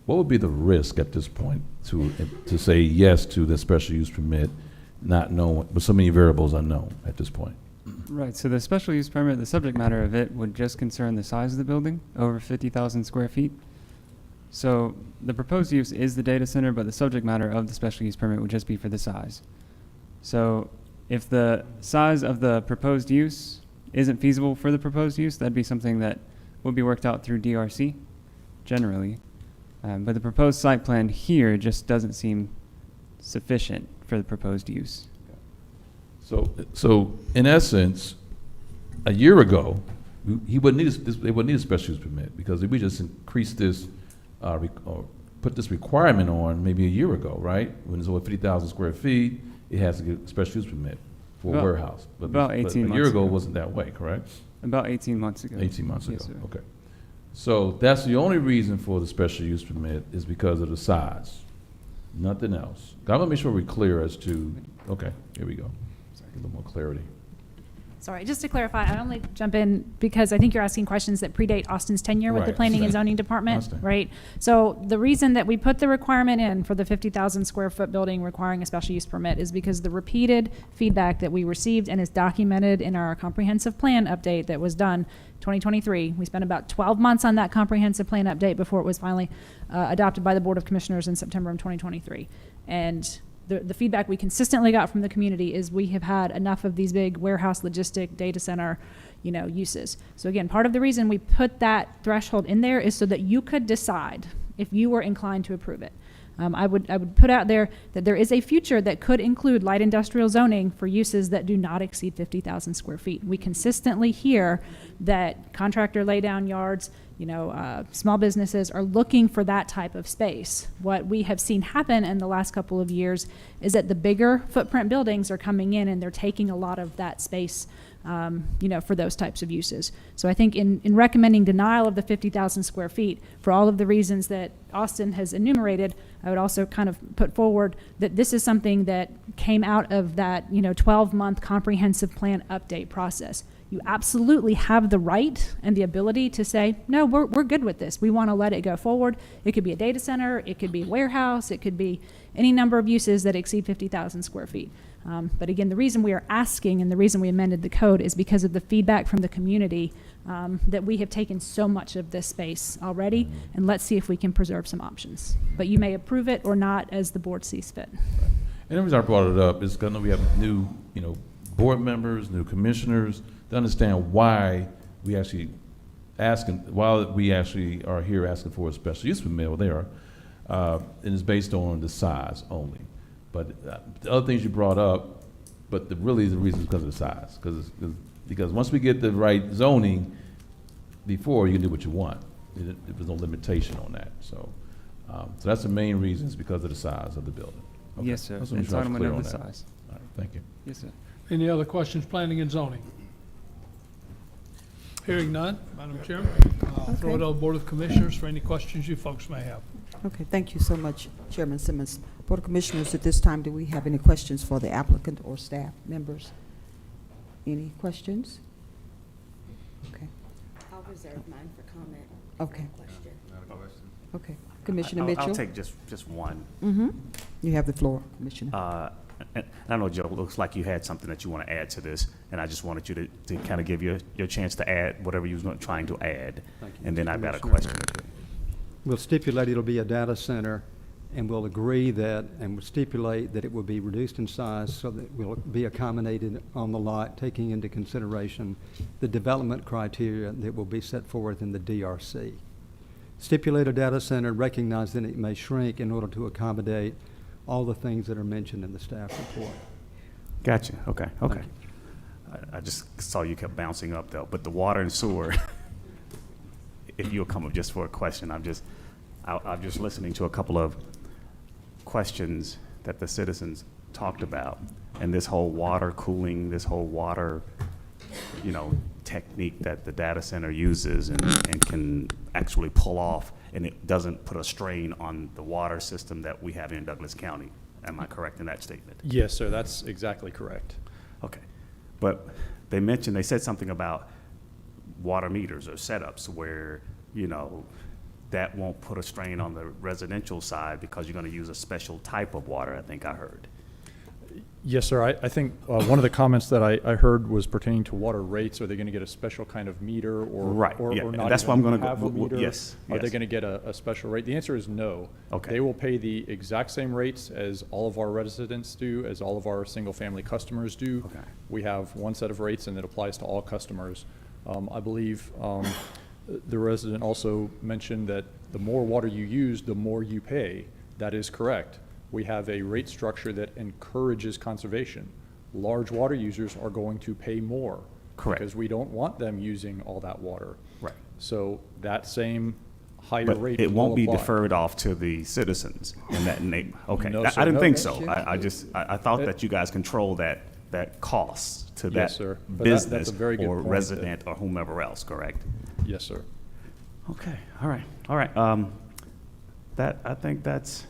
What would be the risk at this point to say yes to the special use permit, not knowing, but so many variables unknown at this point? Right, so the special use permit, the subject matter of it would just concern the size of the building, over 50,000 square feet. So the proposed use is the data center, but the subject matter of the special use permit would just be for the size. So if the size of the proposed use isn't feasible for the proposed use, that'd be something that would be worked out through DRC, generally. But the proposed site plan here just doesn't seem sufficient for the proposed use. So in essence, a year ago, they wouldn't need a special use permit, because if we just increased this, or put this requirement on maybe a year ago, right? When it's over 50,000 square feet, it has to get a special use permit for a warehouse. But about 18 months a year ago ago. wasn't that way, correct? About 18 months ago. 18 months ago, Yes, sir. okay. So that's the only reason for the special use permit, is because of the size, nothing else. I want to make sure we're clear as to, okay, here we go. A little more clarity. Sorry, just to clarify, I only jump in because I think you're asking questions that predate Austin's tenure with the Right, Planning and understand. Zoning Department, Understand. right? So the reason that we put the requirement in for the 50,000 square foot building requiring a special use permit is because the repeated feedback that we received and is documented in our comprehensive plan update that was done 2023. We spent about 12 months on that comprehensive plan update before it was finally adopted by the Board of Commissioners in September of 2023. And the feedback we consistently got from the community is we have had enough of these big warehouse logistic data center, uses. So again, part of the reason we put that threshold in there is so that you could decide if you were inclined to approve it. I would put out there that there is a future that could include light industrial zoning for uses that do not exceed 50,000 square feet. We consistently hear that contractor laydown yards, small businesses are looking for that type of space. What we have seen happen in the last couple of years is that the bigger footprint buildings are coming in and they're taking a lot of that space, for those types of uses. So I think in recommending denial of the 50,000 square feet, for all of the reasons that Austin has enumerated, I would also kind of put forward that this is something that came out of that, 12-month comprehensive plan update process. You absolutely have the right and the ability to say, no, we're good with this. We want to let it go forward. It could be a data center, it could be a warehouse, it could be any number of uses that exceed 50,000 square feet. But again, the reason we are asking and the reason we amended the code is because of the feedback from the community that we have taken so much of this space already, and let's see if we can preserve some options. But you may approve it or not as the board sees fit. And the reason I brought it up is because I know we have new, board members, new commissioners, to understand why we actually asking, while we actually are here asking for a special use permit, well, they are, and it's based on the size only. But the other things you brought up, but really the reason is because of the size. Because once we get the right zoning, before you can do what you want. There was no limitation on that. So that's the main reason, is because of the size of the building. Okay. Yes, sir. Just wanna make sure I was Entitlement clear of on the that. size. All right, thank you. Yes, sir. Any other questions, planning and zoning? Hearing none, Madam Chairman, I'll throw it over Board of Commissioners for any questions you folks may have. Okay, thank you so much, Chairman Simmons. Board of Commissioners, at this time, do we have any questions for the applicant or staff members? Any questions? Okay. I'll reserve mine for comment. Okay. Question. Okay. Commissioner Mitchell? I'll take just one. Mm-hmm. You have the floor, Commissioner. And I know, Joe, it looks like you had something that you want to add to this, and I just wanted you to kind of give your chance to add whatever you was trying to add. Thank you, And then Mr. I've got a Commissioner. question or two. We'll stipulate it'll be a data center, and we'll agree that, and we'll stipulate that it will be reduced in size so that will be accommodated on the lot, taking into consideration the development criteria that will be set forth in the DRC. Stipulate a data center, recognize that it may shrink in order to accommodate all the things that are mentioned in the staff report. Gotcha, okay. Thank I just saw you kept bouncing up, though, but the water and sewer, if you'll come up just for a question, I'm just listening to a couple of questions that the citizens talked about, and this whole water cooling, this whole water, technique that the data center uses and can actually pull off, and it doesn't put a strain on the water system that we have in Douglas County. Am I correct in that statement? Yes, sir, that's exactly correct. Okay. But they said something about water meters or setups where, that won't put a strain on the residential side because you're going to use a special type of water, I think I heard. Yes, sir. I think one of the comments that I heard was pertaining to water rates. Are they going to get a special kind of meter or Right, or, yeah, or and not that's why even I'm gonna go- have a w- meter? yes, Are they yes. going to get a special rate? The answer is no. Okay. They will pay the exact same rates as all of our residents do, as all of our single-family customers do. Okay. We have one set of rates, and it applies to all customers. I believe the resident also mentioned that the more water you use, the more you pay. That is correct. We have a rate structure that encourages conservation. Large water users are going to pay more. Correct. Because we don't want them using all that water. Right. So that same higher But rate it will won't be apply. deferred off to the citizens in that name. Okay, No, I sir, didn't no. think so. I thought that you guys control that cost to Yes, that sir. But that's business a very good or point that- resident or whomever else, correct? Yes, sir. Okay, all right. I think that's,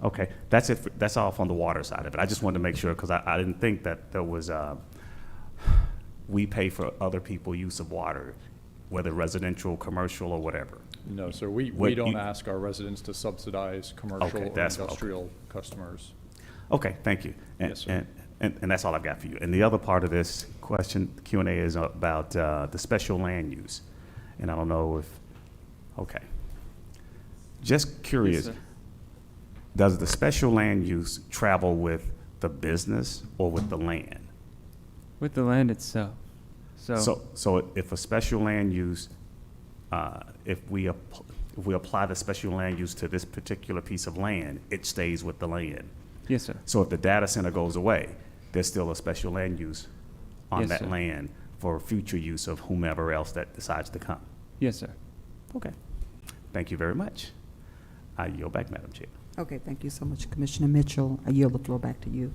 okay, that's it, that's all on the water side of it. I just wanted to make sure, because I didn't think that there was, we pay for other people's use of water, whether residential, commercial, or whatever. No, sir. We What don't you- ask our residents to subsidize commercial or that's- okay. industrial customers. Okay, thank you. Yes, sir. And that's all I've got for you. And the other part of this question, Q&A, is about the special land use. And I don't know if, okay. Just curious, sir. does the special land use travel with the business or with the land? With the land itself. So if a special land use, if we apply the special land use to this particular piece of land, it stays with the land. Yes, sir. So if the data center goes away, there's still a special land use on Yes, that sir. land for future use of whomever else that decides to come. Yes, sir. Okay. Thank you very much. I yield back, Madam Chair. Okay, thank you so much, Commissioner Mitchell. I yield the floor back to you.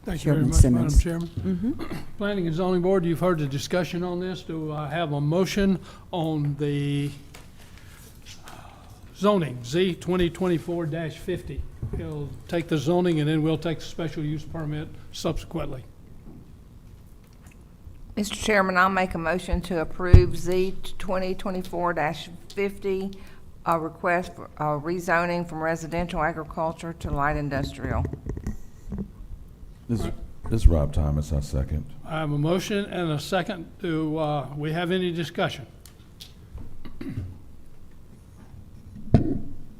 Thank you very Chairman much, Madam Simmons. Chairman. Mm-hmm. Planning and Zoning Board, you've heard the discussion on this. Do I have a motion on the zoning, Z 2024-50? He'll take the zoning, and then we'll take the special use permit subsequently. Mr. Chairman, I'll make a motion to approve Z 2024-50, a request for rezoning from residential agriculture to light industrial. This is Rob Thomas, I second. I have a motion and a second. Do we have any discussion?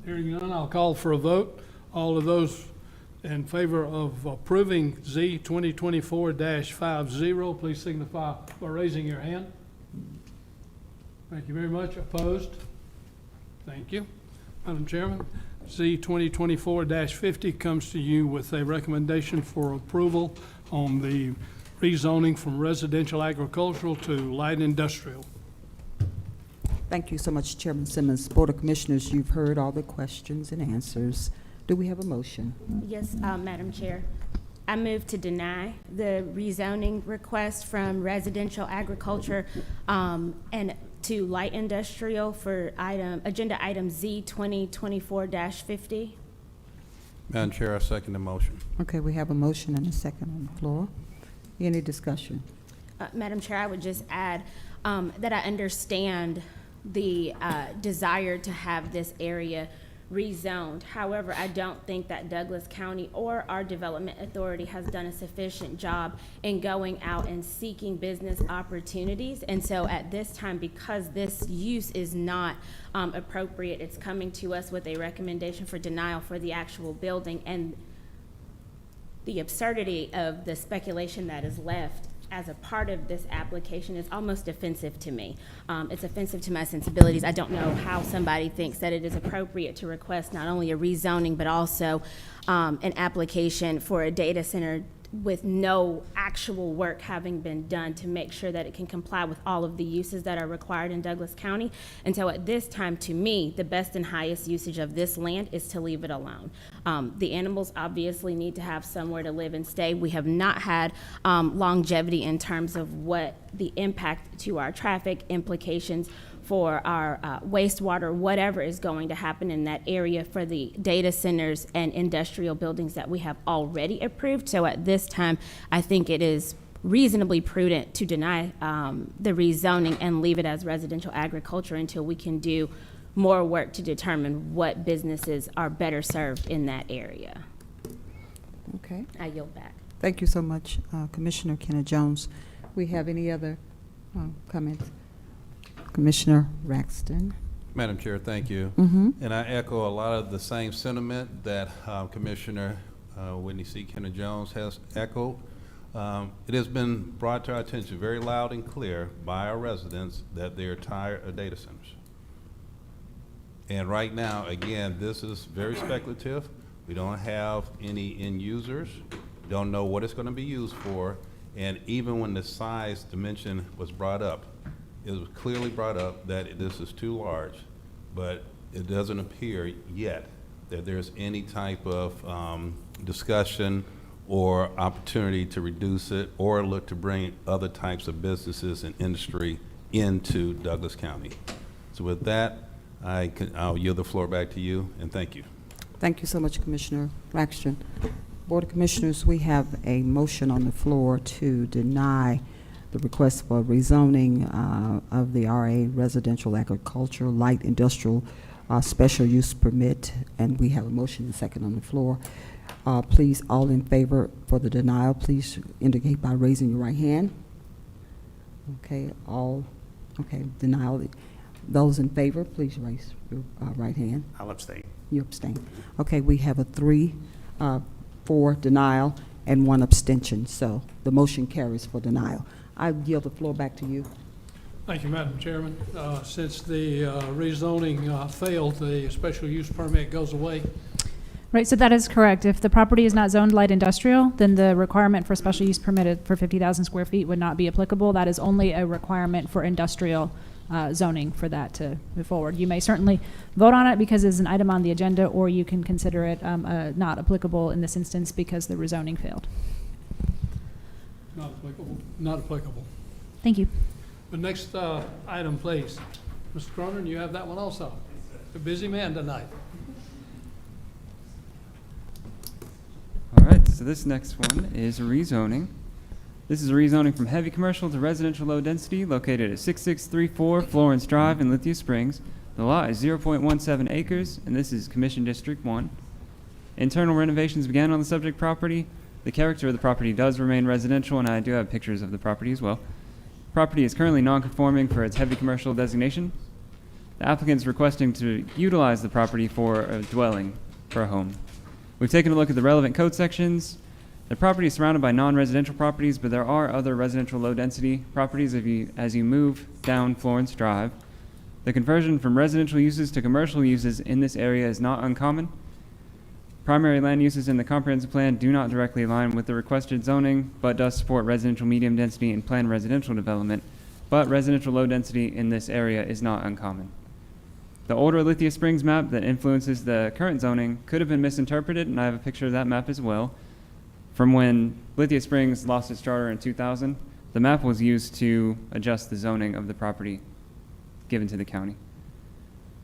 Hearing none, I'll call for a vote. All of those in favor of approving Z 2024-50, please signify by raising your hand. Thank you very much. Opposed? Thank you. Madam Chairman, Z 2024-50 comes to you with a recommendation for approval on the rezoning from residential agricultural to light industrial. Thank you so much, Chairman Simmons. Board of Commissioners, you've heard all the questions and answers. Do we have a motion? Yes, Madam Chair. I move to deny the rezoning request from residential agriculture and to light industrial for agenda item Z 2024-50. Madam Chair, I second the motion. Okay, we have a motion and a second on the floor. Any discussion? Madam Chair, I would just add that I understand the desire to have this area rezoned. However, I don't think that Douglas County or our development authority has done a sufficient job in going out and seeking business opportunities. And so at this time, because this use is not appropriate, it's coming to us with a recommendation for denial for the actual building. And the absurdity of the speculation that is left as a part of this application is almost offensive to me. It's offensive to my sensibilities. I don't know how somebody thinks that it is appropriate to request not only a rezoning, but also an application for a data center with no actual work having been done to make sure that it can comply with all of the uses that are required in Douglas County. And so at this time, to me, the best and highest usage of this land is to leave it alone. The animals obviously need to have somewhere to live and stay. We have not had longevity in terms of what the impact to our traffic implications for our wastewater, whatever is going to happen in that area for the data centers and industrial buildings that we have already approved. So at this time, I think it is reasonably prudent to deny the rezoning and leave it as residential agriculture until we can do more work to determine what businesses are better served in that area. Okay. I yield back. Thank you so much, Commissioner Kenneth Jones. We have any other comments? Commissioner Raxton. Madam Chair, thank you. And I echo a lot of the same sentiment that Commissioner Whitney C. Kenneth Jones has echoed. It has been brought to our attention very loud and clear by our residents that they're tired of data centers. And right now, again, this is very speculative. We don't have any end users, don't know what it's going to be used for, and even when the size dimension was brought up, it was clearly brought up that this is too large, but it doesn't appear yet that there's any type of discussion or opportunity to reduce it or look to bring other types of businesses and industry into Douglas County. So with that, I'll yield the floor back to you, and thank you. Thank you so much, Commissioner Raxton. Board of Commissioners, we have a motion on the floor to deny the request for rezoning of the RA Residential Agriculture Light Industrial Special Use Permit, and we have a motion and second on the floor. Please, all in favor for the denial, please indicate by raising your right hand. Okay, denial. Those in favor, please raise your right hand. I'll abstain. You abstain. Okay, we have a 3 for denial and 1 abstention, so the motion carries for denial. I yield the floor back to you. Thank you, Madam Chairman. Since the rezoning failed, the special use permit goes away. Right, so that is correct. If the property is not zoned light industrial, then the requirement for special use permitted for 50,000 square feet would not be applicable. That is only a requirement for industrial zoning for that to move forward. You may certainly vote on it because it's an item on the agenda, or you can consider it not applicable in this instance because the rezoning failed. Not applicable. Not applicable. Thank you. The next item, please. Mr. Cronin, you have that one also. A busy man tonight. All right, so this next one is rezoning. This is a rezoning from heavy commercial to residential low density located at 6634 Florence Drive in Lithia Springs. The lot is 0.17 acres, and this is Commission District 1. Internal renovations began on the subject property. The character of the property does remain residential, and I do have pictures of the property as well. Property is currently non-conforming for its heavy commercial designation. The applicant is requesting to utilize the property for a dwelling, for a home. We've taken a look at the relevant code sections. The property is surrounded by non-residential properties, but there are other residential low-density properties as you move down Florence Drive. The conversion from residential uses to commercial uses in this area is not uncommon. Primary land uses in the comprehensive plan do not directly align with the requested zoning, but does support residential medium density and planned residential development, but residential low density in this area is not uncommon. The older Lithia Springs map that influences the current zoning could have been misinterpreted, and I have a picture of that map as well. From when Lithia Springs lost its charter in 2000, the map was used to adjust the zoning of the property given to the county.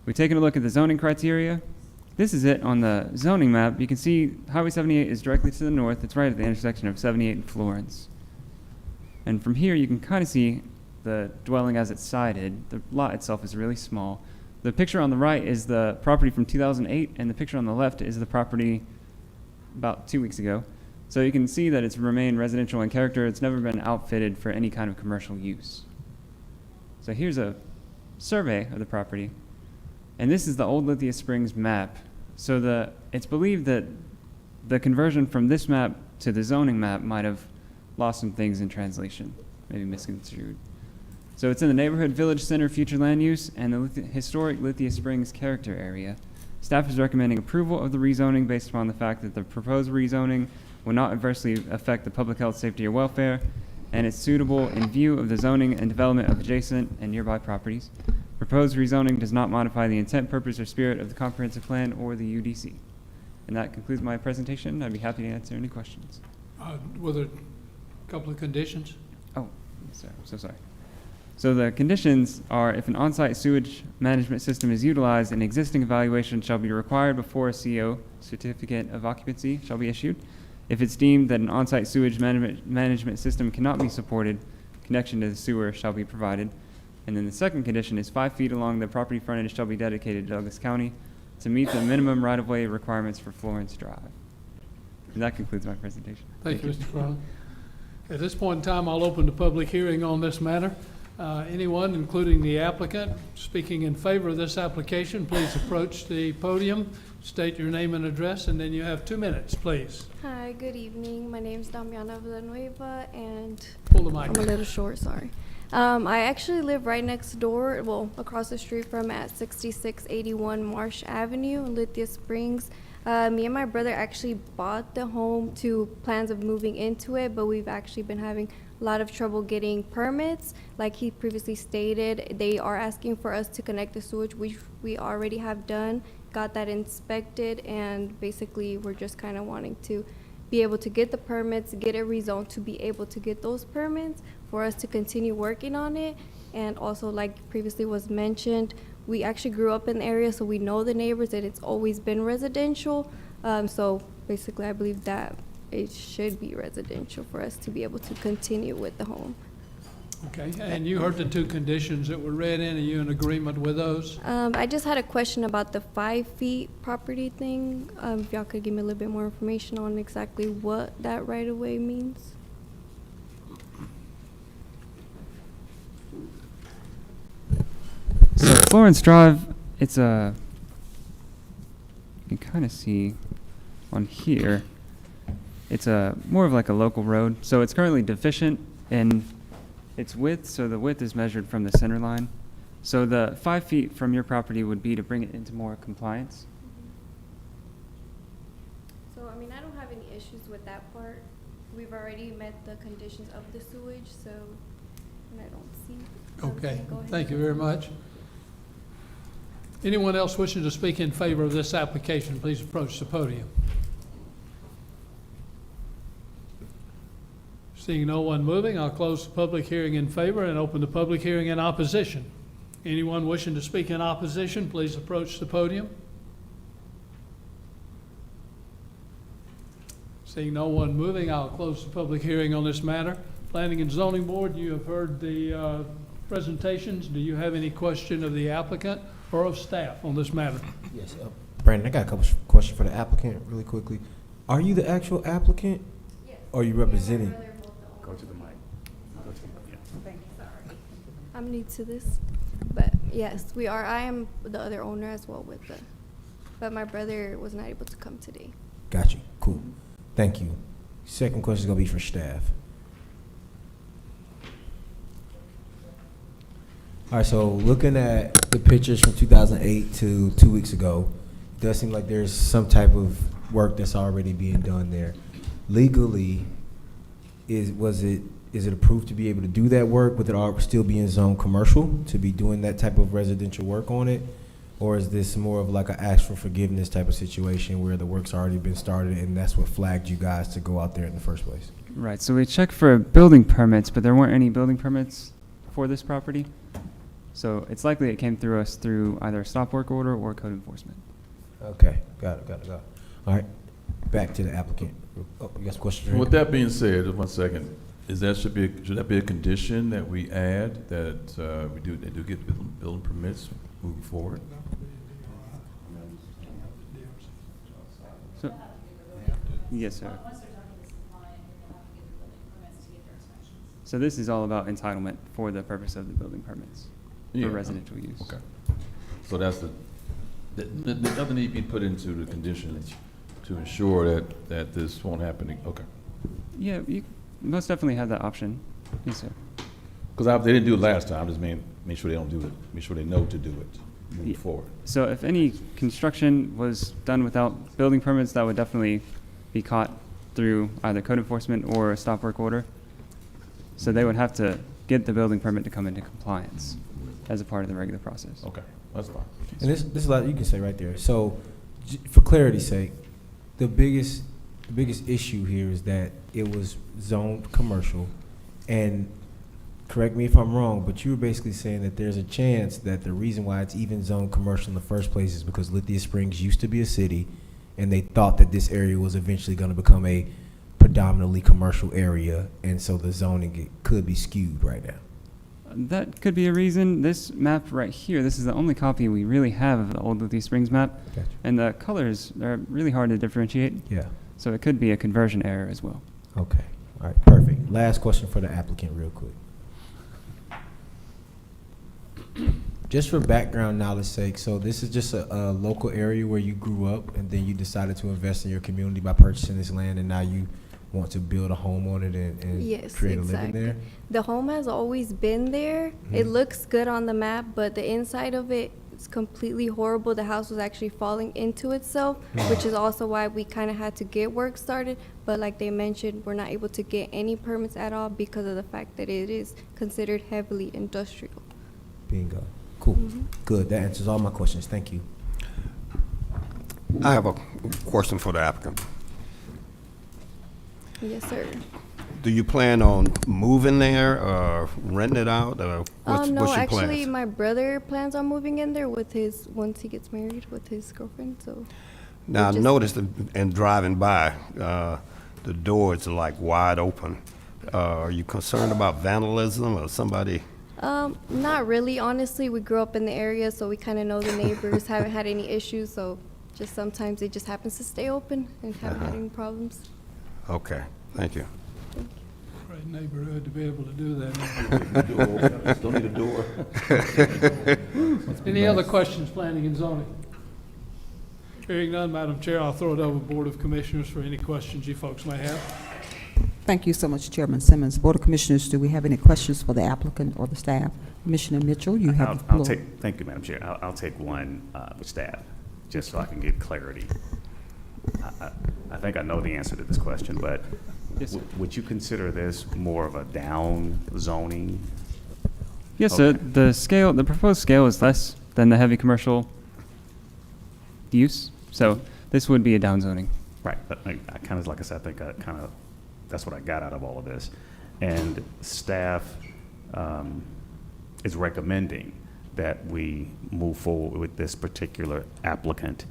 We've taken a look at the zoning criteria. This is it on the zoning map. You can see Highway 78 is directly to the north. It's right at the intersection of 78 and Florence. And from here, you can kind of see the dwelling as it's sited. The lot itself is really small. The picture on the right is the property from 2008, and the picture on the left is the property about 2 weeks ago. So you can see that it's remained residential in character. It's never been outfitted for any kind of commercial use. So here's a survey of the property, and this is the old Lithia Springs map. So it's believed that the conversion from this map to the zoning map might have lost some things in translation, maybe misconstrued. So it's in the neighborhood village center future land use and the historic Lithia Springs character area. Staff is recommending approval of the rezoning based upon the fact that the proposed rezoning will not adversely affect the public health, safety, or welfare, and it's suitable in view of the zoning and development of adjacent and nearby properties. Proposed rezoning does not modify the intent, purpose, or spirit of the comprehensive plan or the UDC. And that concludes my presentation. I'd be happy to answer any questions. Were there a couple of conditions? Oh, yes, sir. I'm so sorry. So the conditions are: if an on-site sewage management system is utilized, an existing evaluation shall be required before a CO, certificate of occupancy, shall be issued. If it's deemed that an on-site sewage management system cannot be supported, connection to the sewer shall be provided. And then the second condition is 5 feet along the property frontage shall be dedicated to Douglas County to meet the minimum right-of-way requirements for Florence Drive. And that concludes my presentation. Thank you, Mr. Crowley. At this point in time, I'll open the public hearing on this matter. Anyone, including the applicant, speaking in favor of this application, please approach the podium, state your name and address, and then you have 2 minutes, please. Hi, good evening. My name is Damiana Villanueva, and Pull the mic. I'm a little short, sorry. I actually live right next door, well, across the street from at 6681 Marsh Avenue in Lithia Springs. Me and my brother actually bought the home to plans of moving into it, but we've actually been having a lot of trouble getting permits. Like he previously stated, they are asking for us to connect the sewage, which we already have done, got that inspected, and basically we're just kind of wanting to be able to get the permits, get it rezoned to be able to get those permits for us to continue working on it. And also, like previously was mentioned, we actually grew up in the area, so we know the neighbors, and it's always been residential. So basically, I believe that it should be residential for us to be able to continue with the home. Okay, and you heard the 2 conditions that were read in. Are you in agreement with those? I just had a question about the 5 feet property thing. If y'all could give me a little bit more information on exactly what that right-of-way means. So Florence Drive, it's a, you can kind of see on here, it's a more of like a local road. So it's currently deficient in its width, so the width is measured from the center line. So the 5 feet from your property would be to bring it into more compliance. So, I mean, I don't have any issues with that part. We've already met the conditions of the sewage, so, and I don't see. Okay, thank you very much. Anyone else wishing to speak in favor of this application, please approach the podium. Seeing no one moving, I'll close the public hearing in favor and open the public hearing in opposition. Anyone wishing to speak in opposition, please approach the podium. Seeing no one moving, I'll close the public hearing on this matter. Planning and Zoning Board, you have heard the presentations. Do you have any question of the applicant or of staff on this matter? Yes, Brandon, I got a couple questions for the applicant really quickly. Are you the actual applicant? Yes. Or are you representing? Go to the mic. Go to the mic, yeah. Thank you, sorry. I'm new to this, but yes, we are. I am the other owner as well with the, but my brother was not able to come today. Got you. Cool. Thank you. Second question is going to be for staff. All right, so looking at the pictures from 2008 to 2 weeks ago, it does seem like there's some type of work that's already being done there. Legally, is it approved to be able to do that work with it all still being zone commercial, to be doing that type of residential work on it? Or is this more of like an ask for forgiveness type of situation where the work's already been started and that's what flagged you guys to go out there in the first place? Right, so we checked for building permits, but there weren't any building permits for this property. So it's likely it came through us through either a stop work order or code enforcement. Okay, got it. All right, back to the applicant. Oh, you got some questions? With that being said, just 1 second, should that be a condition that we add that they do get building permits moving forward? So, yes, sir. So this is all about entitlement for the purpose of the building permits for residential use. Okay. So that's that doesn't need to be put into the conditions to ensure that this won't happen. Okay. Yeah, you most definitely have that option. Yes, sir. Because they didn't do it last time. Just make sure they don't do it. Make sure they know to do it moving forward. So if any construction was done without building permits, that would definitely be caught through either code enforcement or a stop work order. So they would have to get the building permit to come into compliance as a part of the regular process. Okay, that's fine. And this is a lot you can say right there. So, for clarity's sake, the biggest issue here is that it was zoned commercial, and correct me if I'm wrong, but you were basically saying that there's a chance that the reason why it's even zoned commercial in the first place is because Lithia Springs used to be a city, and they thought that this area was eventually going to become a predominantly commercial area, and so the zoning could be skewed right now. That could be a reason. This map right here, this is the only copy we really have of the old Lithia Springs map. Gotcha. And the colors are really hard to differentiate. Yeah. So it could be a conversion error as well. Okay. All right. Perfect. Last question for the applicant real quick. Just for background knowledge's sake, so this is just a local area where you grew up and then you decided to invest in your community by purchasing this land, and now you want to build a home on it and Yes, create exactly. a living there? The home has always been there. It looks good on the map, but the inside of it is completely horrible. The house was actually falling into itself, which is also why we kind of had to get work started. But like they mentioned, we're not able to get any permits at all because of the fact that it is considered heavily industrial. Bingo. Cool. Good. That answers all my questions. Thank you. I have a question for the applicant. Yes, sir. Do you plan on moving there or renting it out? Or what's No, your actually, plans? my brother plans on moving in there with once he gets married with his girlfriend, so. Now, I just- noticed in driving by, the doors are like wide open. Are you concerned about vandalism or somebody? Not really, honestly. We grew up in the area, so we kind of know the neighbors, haven't had any issues, so just sometimes it just happens to stay open and haven't had any problems. Okay, thank you. Great neighborhood to be able to do that. Don't need a door. Any other questions, planning and zoning? Hearing none, Madam Chair, I'll throw it over Board of Commissioners for any questions you folks may have. Thank you so much, Chairman Simmons. Board of Commissioners, do we have any questions for the applicant or the staff? Commissioner Mitchell, you have the I'll floor. thank you, Madam Chair. I'll take one with staff, just so I can get clarity. I think I know the answer to this question, but Yes, sir. would you consider this more of a down zoning? Yes, sir. Okay. The proposed scale is less than the heavy commercial use, so this would be a downzoning. Right, but I kind of, like I said, I think that's what I got out of all of this. And staff is recommending that we move forward with this particular applicant.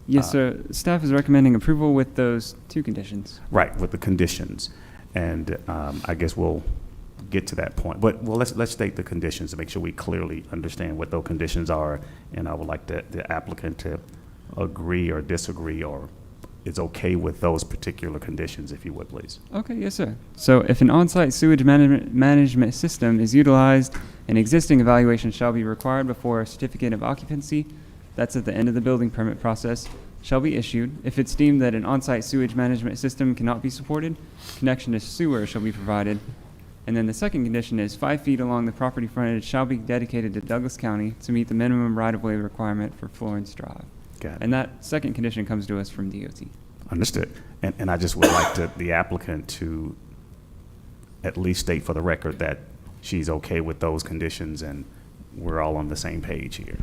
Yes, sir. Staff is recommending approval with those two conditions. Right, with the conditions. And I guess we'll get to that point. But let's state the conditions to make sure we clearly understand what those conditions are. And I would like the applicant to agree or disagree or is okay with those particular conditions, if you would, please. Okay, yes, sir. So if an on-site sewage management system is utilized, an existing evaluation shall be required before a certificate of occupancy, that's at the end of the building permit process, shall be issued. If it's deemed that an on-site sewage management system cannot be supported, connection to sewer shall be provided. And then the second condition is 5 feet along the property frontage shall be dedicated to Douglas County to meet the minimum right-of-way requirement for Florence Drive. Got it. And that second condition comes to us from DOT. Understood. And I just would like the applicant to at least state for the record that she's okay with those conditions and we're all on the same page here.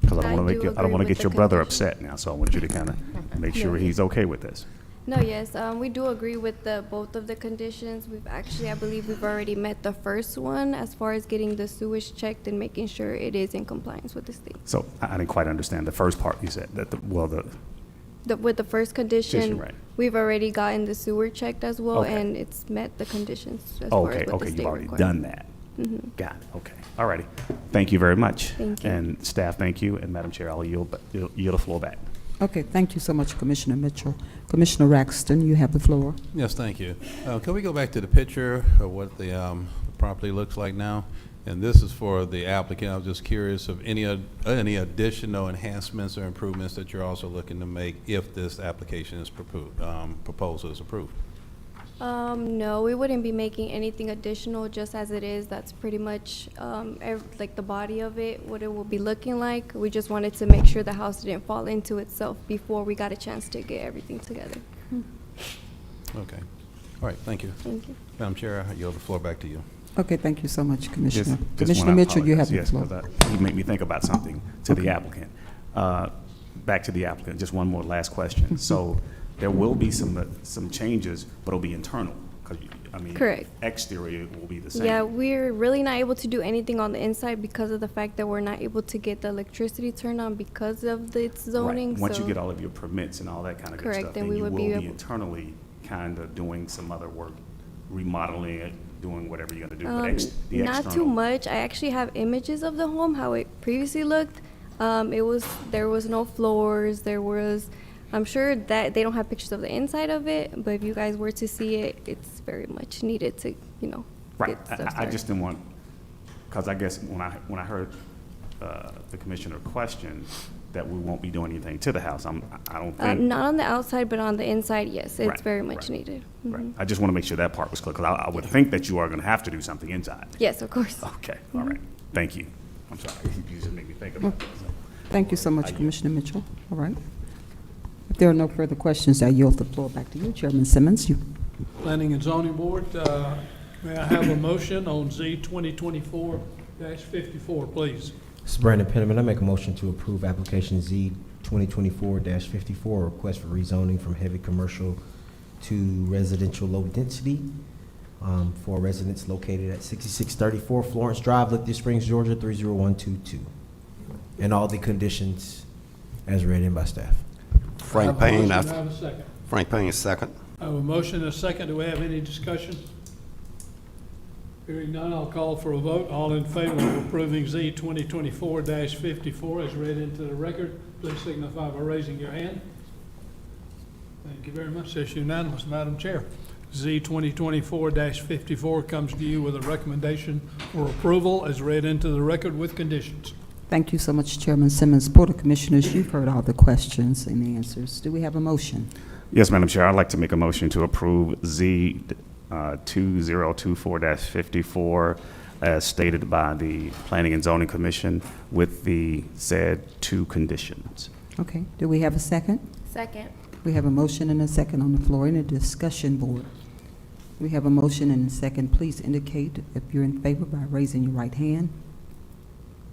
Because I don't want to get your brother upset now, so I want you to kind of make sure he's okay with this. No, yes, we do agree with both of the conditions. We've actually, I believe we've already met the first one as far as getting the sewage checked and making sure it is in compliance with the state. So I didn't quite understand the first part you said, that With the first condition, right. we've already gotten the sewer checked as well, Okay. and it's met the conditions as far as what the Okay, state you've already requires. done that. Mhm. Got it, okay. All righty. Thank you very much. Thank you. And staff, thank you. And Madam Chair, I'll yield the floor back. Okay, thank you so much, Commissioner Mitchell. Commissioner Raxton, you have the floor. Yes, thank you. Can we go back to the picture of what the property looks like now? And this is for the applicant. I was just curious of any additional enhancements or improvements that you're also looking to make if this application is proposal is approved. No, we wouldn't be making anything additional, just as it is. That's pretty much like the body of it, what it will be looking like. We just wanted to make sure the house didn't fall into itself before we got a chance to get everything together. Okay. All right, thank you. Thank you. Madam Chair, I yield the floor back to you. Okay, thank you so much, Commissioner. Just Commissioner wanna Mitchell, you have apologize. the Yes, floor. 'cause you make me think about something to the applicant. Back to the applicant, just one more last question. So there will be some changes, but it'll be internal, 'cause Correct. exterior will be the same. Yeah, we're really not able to do anything on the inside because of the fact that we're not able to get the electricity turned on because of its zoning. Right. Once you so- get all of your permits and all that kind of good Correct, stuff, then then we you would will be be able- internally kind of doing some other work, remodeling it, doing whatever you're going to do. But the Not too external- much. I actually have images of the home, how it previously looked. There was no floors. I'm sure that they don't have pictures of the inside of it, but if you guys were to see it, it's very much needed to, Right. get stuff I started. just didn't want, because I guess when I heard the commissioner question that we won't be doing anything to the house, I don't think. Not on the outside, but on the inside, yes, it's Right, very much right, needed. Right. Mhm. I just want to make sure that part was clear, because I would think that you are going to have to do something inside. Yes, of course. Okay, all right. Thank you. I'm sorry. You just made me think about this. Thank you so much, Commissioner Mitchell. All right. If there are no further questions, I yield the floor back to you, Chairman Simmons. Planning and Zoning Board, may I have a motion on Z 2024-54, please? This is Brandon Penniman. I make a motion to approve application Z 2024-54, request for rezoning from heavy commercial to residential low density for residents located at 6634 Florence Drive, Lithia Springs, Georgia 30122. And all the conditions as read in by staff. Frank I have a Payne, motion, I have a second. Frank Payne, second. I have a motion and a second. Do we have any discussion? Hearing none, I'll call for a vote. All in favor of approving Z 2024-54 as read into the record, please signify by raising your hand. Thank you very much. It's unanimous, Madam Chair. Z 2024-54 comes to you with a recommendation for approval as read into the record with conditions. Thank you so much, Chairman Simmons. Board of Commissioners, you've heard all the questions and the answers. Do we have a motion? Yes, Madam Chair, I'd like to make a motion to approve Z 2024-54 as stated by the Planning and Zoning Commission with the said two conditions. Okay. Do we have a second? Second. We have a motion and a second on the floor in a discussion board. We have a motion and a second. Please indicate if you're in favor by raising your right hand.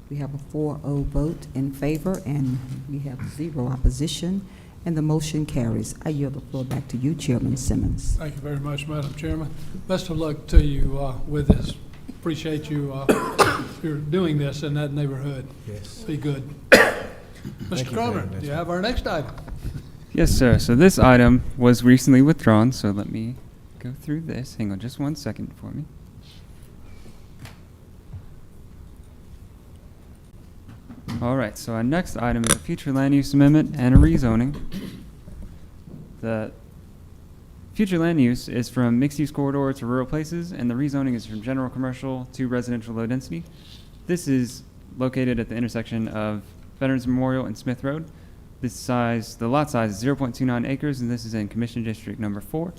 We have a 4-0 vote in favor, and we have 0 opposition, and the motion carries. I yield the floor back to you, Chairman Simmons. Thank you very much, Madam Chairman. Best of luck to you with this. Appreciate you you're doing this in that neighborhood. Yes. Be good. Mr. Croner, do you have our next item? Yes, sir. So this item was recently withdrawn, so let me go through this. Hang on just 1 second for me. All right, so our next item is a future land use amendment and a rezoning. The future land use is from mixed-use corridor to rural places, and the rezoning is from general commercial to residential low density. This is located at the intersection of Veterans Memorial and Smith Road. The lot size is 0.29 acres, and this is in Commission District Number 4.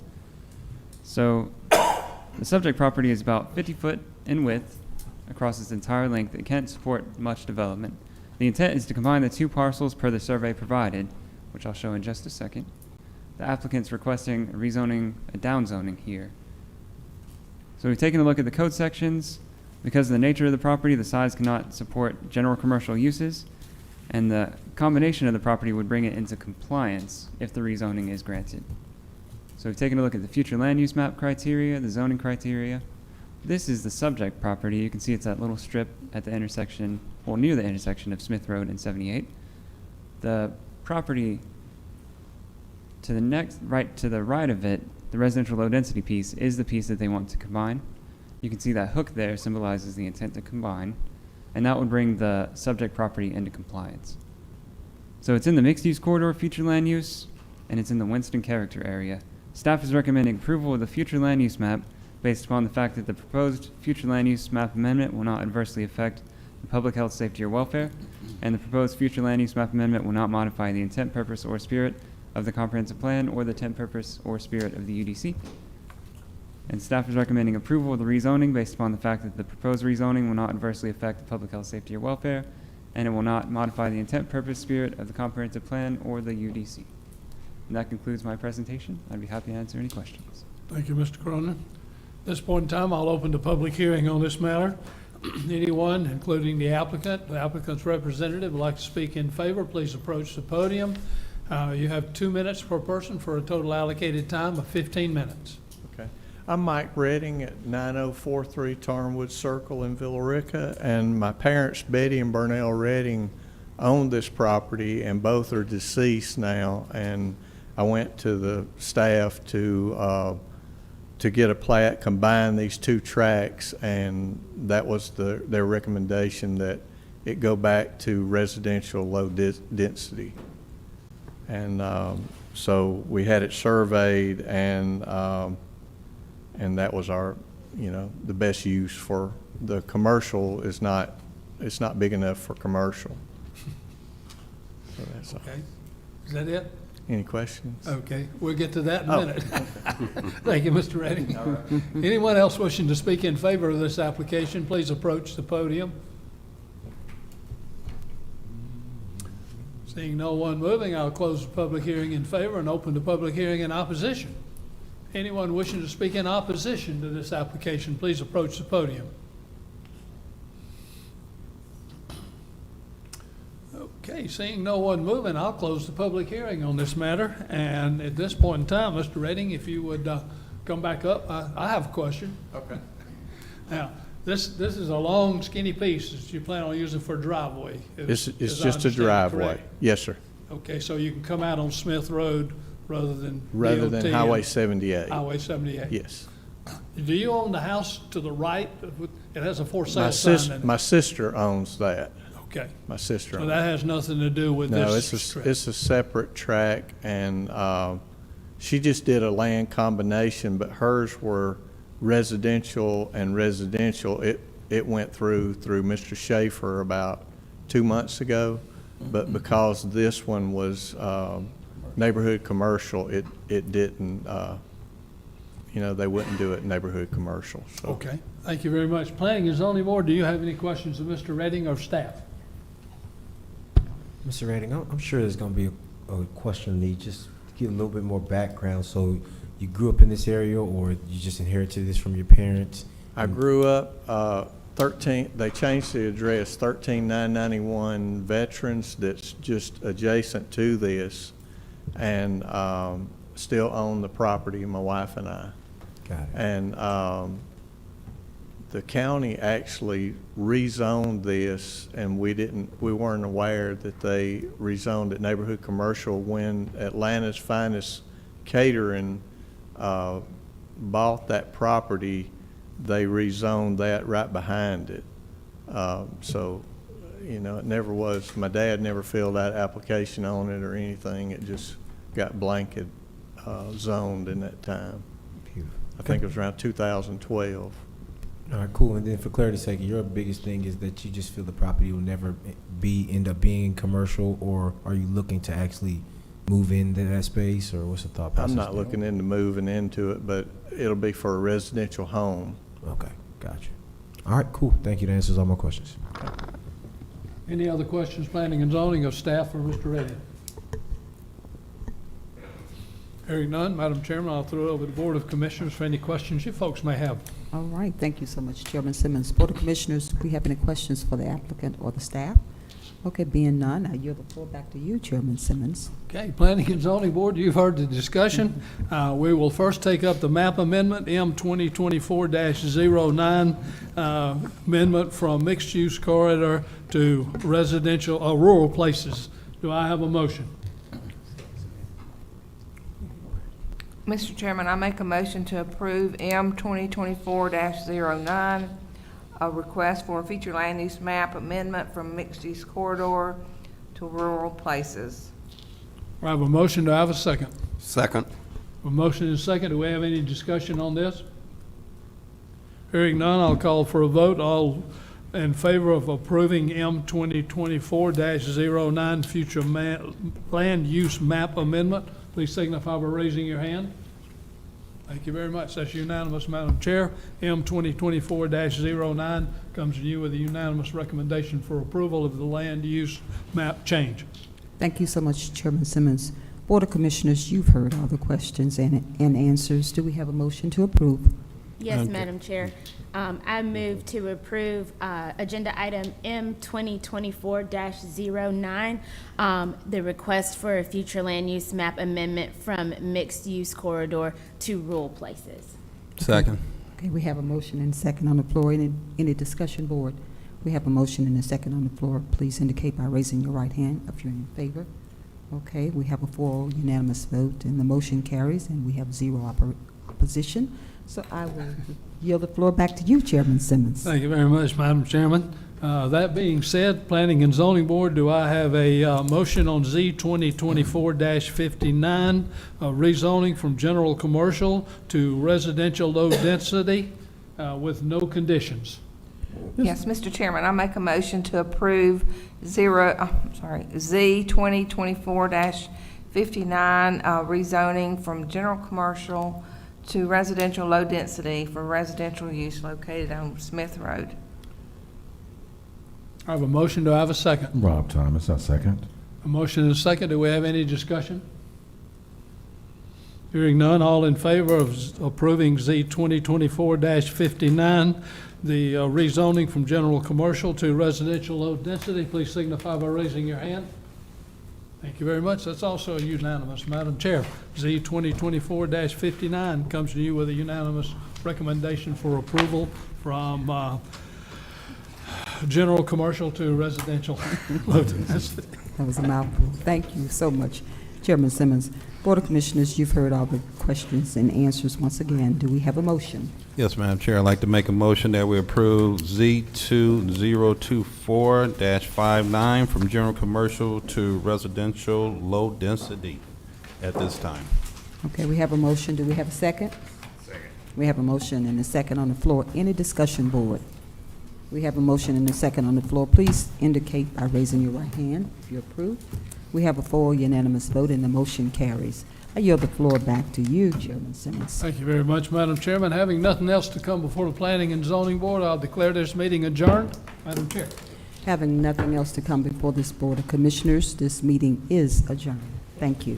So The subject property is about 50 foot in width across its entire length. It can't support much development. The intent is to combine the two parcels per the survey provided, which I'll show in just a second. The applicant's requesting a rezoning, a downzoning here. So we've taken a look at the code sections. Because of the nature of the property, the size cannot support general commercial uses, and the combination of the property would bring it into compliance if the rezoning is granted. So we've taken a look at the future land use map criteria, the zoning criteria. This is the subject property. You can see it's that little strip at the intersection, well, near the intersection of Smith Road and 78. The property to the right of it, the residential low density piece, is the piece that they want to combine. You can see that hook there symbolizes the intent to combine, and that would bring the subject property into compliance. So it's in the mixed-use corridor future land use, and it's in the Winston character area. Staff is recommending approval of the future land use map based upon the fact that the proposed future land use map amendment will not adversely affect the public health, safety, or welfare, and the proposed future land use map amendment will not modify the intent, purpose, or spirit of the comprehensive plan or the intent, purpose, or spirit of the UDC. And staff is recommending approval of the rezoning based upon the fact that the proposed rezoning will not adversely affect the public health, safety, or welfare, and it will not modify the intent, purpose, spirit of the comprehensive plan or the UDC. And that concludes my presentation. I'd be happy to answer any questions. Thank you, Mr. Cronin. At this point in time, I'll open the public hearing on this matter. Anyone, including the applicant's representative, would like to speak in favor, please approach the podium. You have 2 minutes per person for a total allocated time of 15 minutes. Okay. I'm Mike Redding at 9043 Tarnwood Circle in Villa Rica, and my parents, Betty and Burnell Redding, owned this property, and both are deceased now. And I went to the staff to get a plat, combine these two tracts, and that was their recommendation, that it go back to residential low density. And so we had it surveyed, and that was our, the best use for the commercial. It's not big enough for commercial. So that's all. Okay. Is that it? Any questions? Okay, we'll get to that in a minute. Thank you, Mr. Redding. Anyone else wishing to speak in favor of this application, please approach the podium. Seeing no one moving, I'll close the public hearing in favor and open the public hearing in opposition. Anyone wishing to speak in opposition to this application, please approach the podium. Okay, seeing no one moving, I'll close the public hearing on this matter. And at this point in time, Mr. Redding, if you would come back up, I have a question. Okay. Now, this is a long, skinny piece that you plan on using for a driveway. It's as I just a understand it, driveway. correct? Yes, sir. Okay, so you can come out on Smith Road rather than Rather DOT than Highway and 78. Highway 78. Yes. Do you own the house to the right? It has a for sale sign in it. My sister owns that. Okay. My sister So owns that has nothing to do with No, this it's trip. a separate track, and she just did a land combination, but hers were residential and residential. It went through Mr. Schaefer about 2 months ago, but because this one was neighborhood commercial, it didn't, they wouldn't do it neighborhood commercial. So. Okay, thank you very much. Planning and Zoning Board, do you have any questions of Mr. Redding or staff? Mr. Redding, I'm sure there's going to be a question need just to get a little bit more background. So you grew up in this area, or you just inherited this from your parents? I grew up 13, they changed the address, 13991 Veterans, that's just adjacent to this, and still own the property, my wife and I. Got it. And the county actually rezoned this, and we weren't aware that they rezoned it neighborhood commercial when Atlanta's Finest Catering bought that property. They rezoned that right behind it. So, it never was, my dad never filled out application on it or anything. It just got blanket zoned in that time. Beautiful. I think it was around 2012. All right, cool. And then for clarity's sake, your biggest thing is that you just feel the property will never end up being commercial, or are you looking to actually move into that space, or what's the thought process? I'm not there? looking into moving into it, but it'll be for a residential home. Okay, gotcha. All right, cool. Thank you. That answers all my questions. Any other questions, planning and zoning of staff or Mr. Redding? Hearing none, Madam Chairman, I'll throw it over to the Board of Commissioners for any questions you folks may have. All right, thank you so much, Chairman Simmons. Board of Commissioners, do we have any questions for the applicant or the staff? Okay, being none, I yield the floor back to you, Chairman Simmons. Okay, Planning and Zoning Board, you've heard the discussion. We will first take up the map amendment, M 2024-09, amendment from mixed-use corridor to residential, rural places. Do I have a motion? Mr. Chairman, I make a motion to approve M 2024-09, a request for a future land use map amendment from mixed-use corridor to rural places. I have a motion. Do I have a second? Second. A motion and a second. Do we have any discussion on this? Hearing none, I'll call for a vote. All in favor of approving M 2024-09 future land use map amendment, please signify by raising your hand. Thank you very much. That's unanimous, Madam Chair. M 2024-09 comes to you with a unanimous recommendation for approval of the land use map change. Thank you so much, Chairman Simmons. Board of Commissioners, you've heard all the questions and answers. Do we have a motion to approve? Yes, Madam Chair. I move to approve agenda item M 2024-09, the request for a future land use map amendment from mixed use corridor to rural places. Second. Okay, we have a motion and a second on the floor. Any discussion, Board? We have a motion and a second on the floor. Please indicate by raising your right hand if you're in favor. Okay, we have a 4-0 unanimous vote, and the motion carries, and we have 0 opposition. So I will yield the floor back to you, Chairman Simmons. Thank you very much, Madam Chairman. That being said, Planning and Zoning Board, do I have a motion on Z 2024-59, rezoning from general commercial to residential low density with no conditions? Yes, Mr. Chairman, I make a motion to approve Z 2024-59, rezoning from general commercial to residential low density for residential use located on Smith Road. I have a motion. Do I have a second? Rob Thomas, I second. A motion and a second. Do we have any discussion? Hearing none, all in favor of approving Z 2024-59, the rezoning from general commercial to residential low density, please signify by raising your hand. Thank you very much. That's also unanimous, Madam Chair. Z 2024-59 comes to you with a unanimous recommendation for approval from general commercial to residential low density. That was a mouthful. Thank you so much, Chairman Simmons. Board of Commissioners, you've heard all the questions and answers once again. Do we have a motion? Yes, Madam Chair, I'd like to make a motion that we approve Z 2024-59 from general commercial to residential low density at this time. Okay, we have a motion. Do we have a second? Second. We have a motion and a second on the floor. Any discussion, Board? We have a motion and a second on the floor. Please indicate by raising your right hand if you approve. We have a 4 unanimous vote, and the motion carries. I yield the floor back to you, Chairman Simmons. Thank you very much, Madam Chairman. Having nothing else to come before the Planning and Zoning Board, I'll declare this meeting adjourned. Madam Chair. Having nothing else to come before this Board of Commissioners, this meeting is adjourned. Thank you.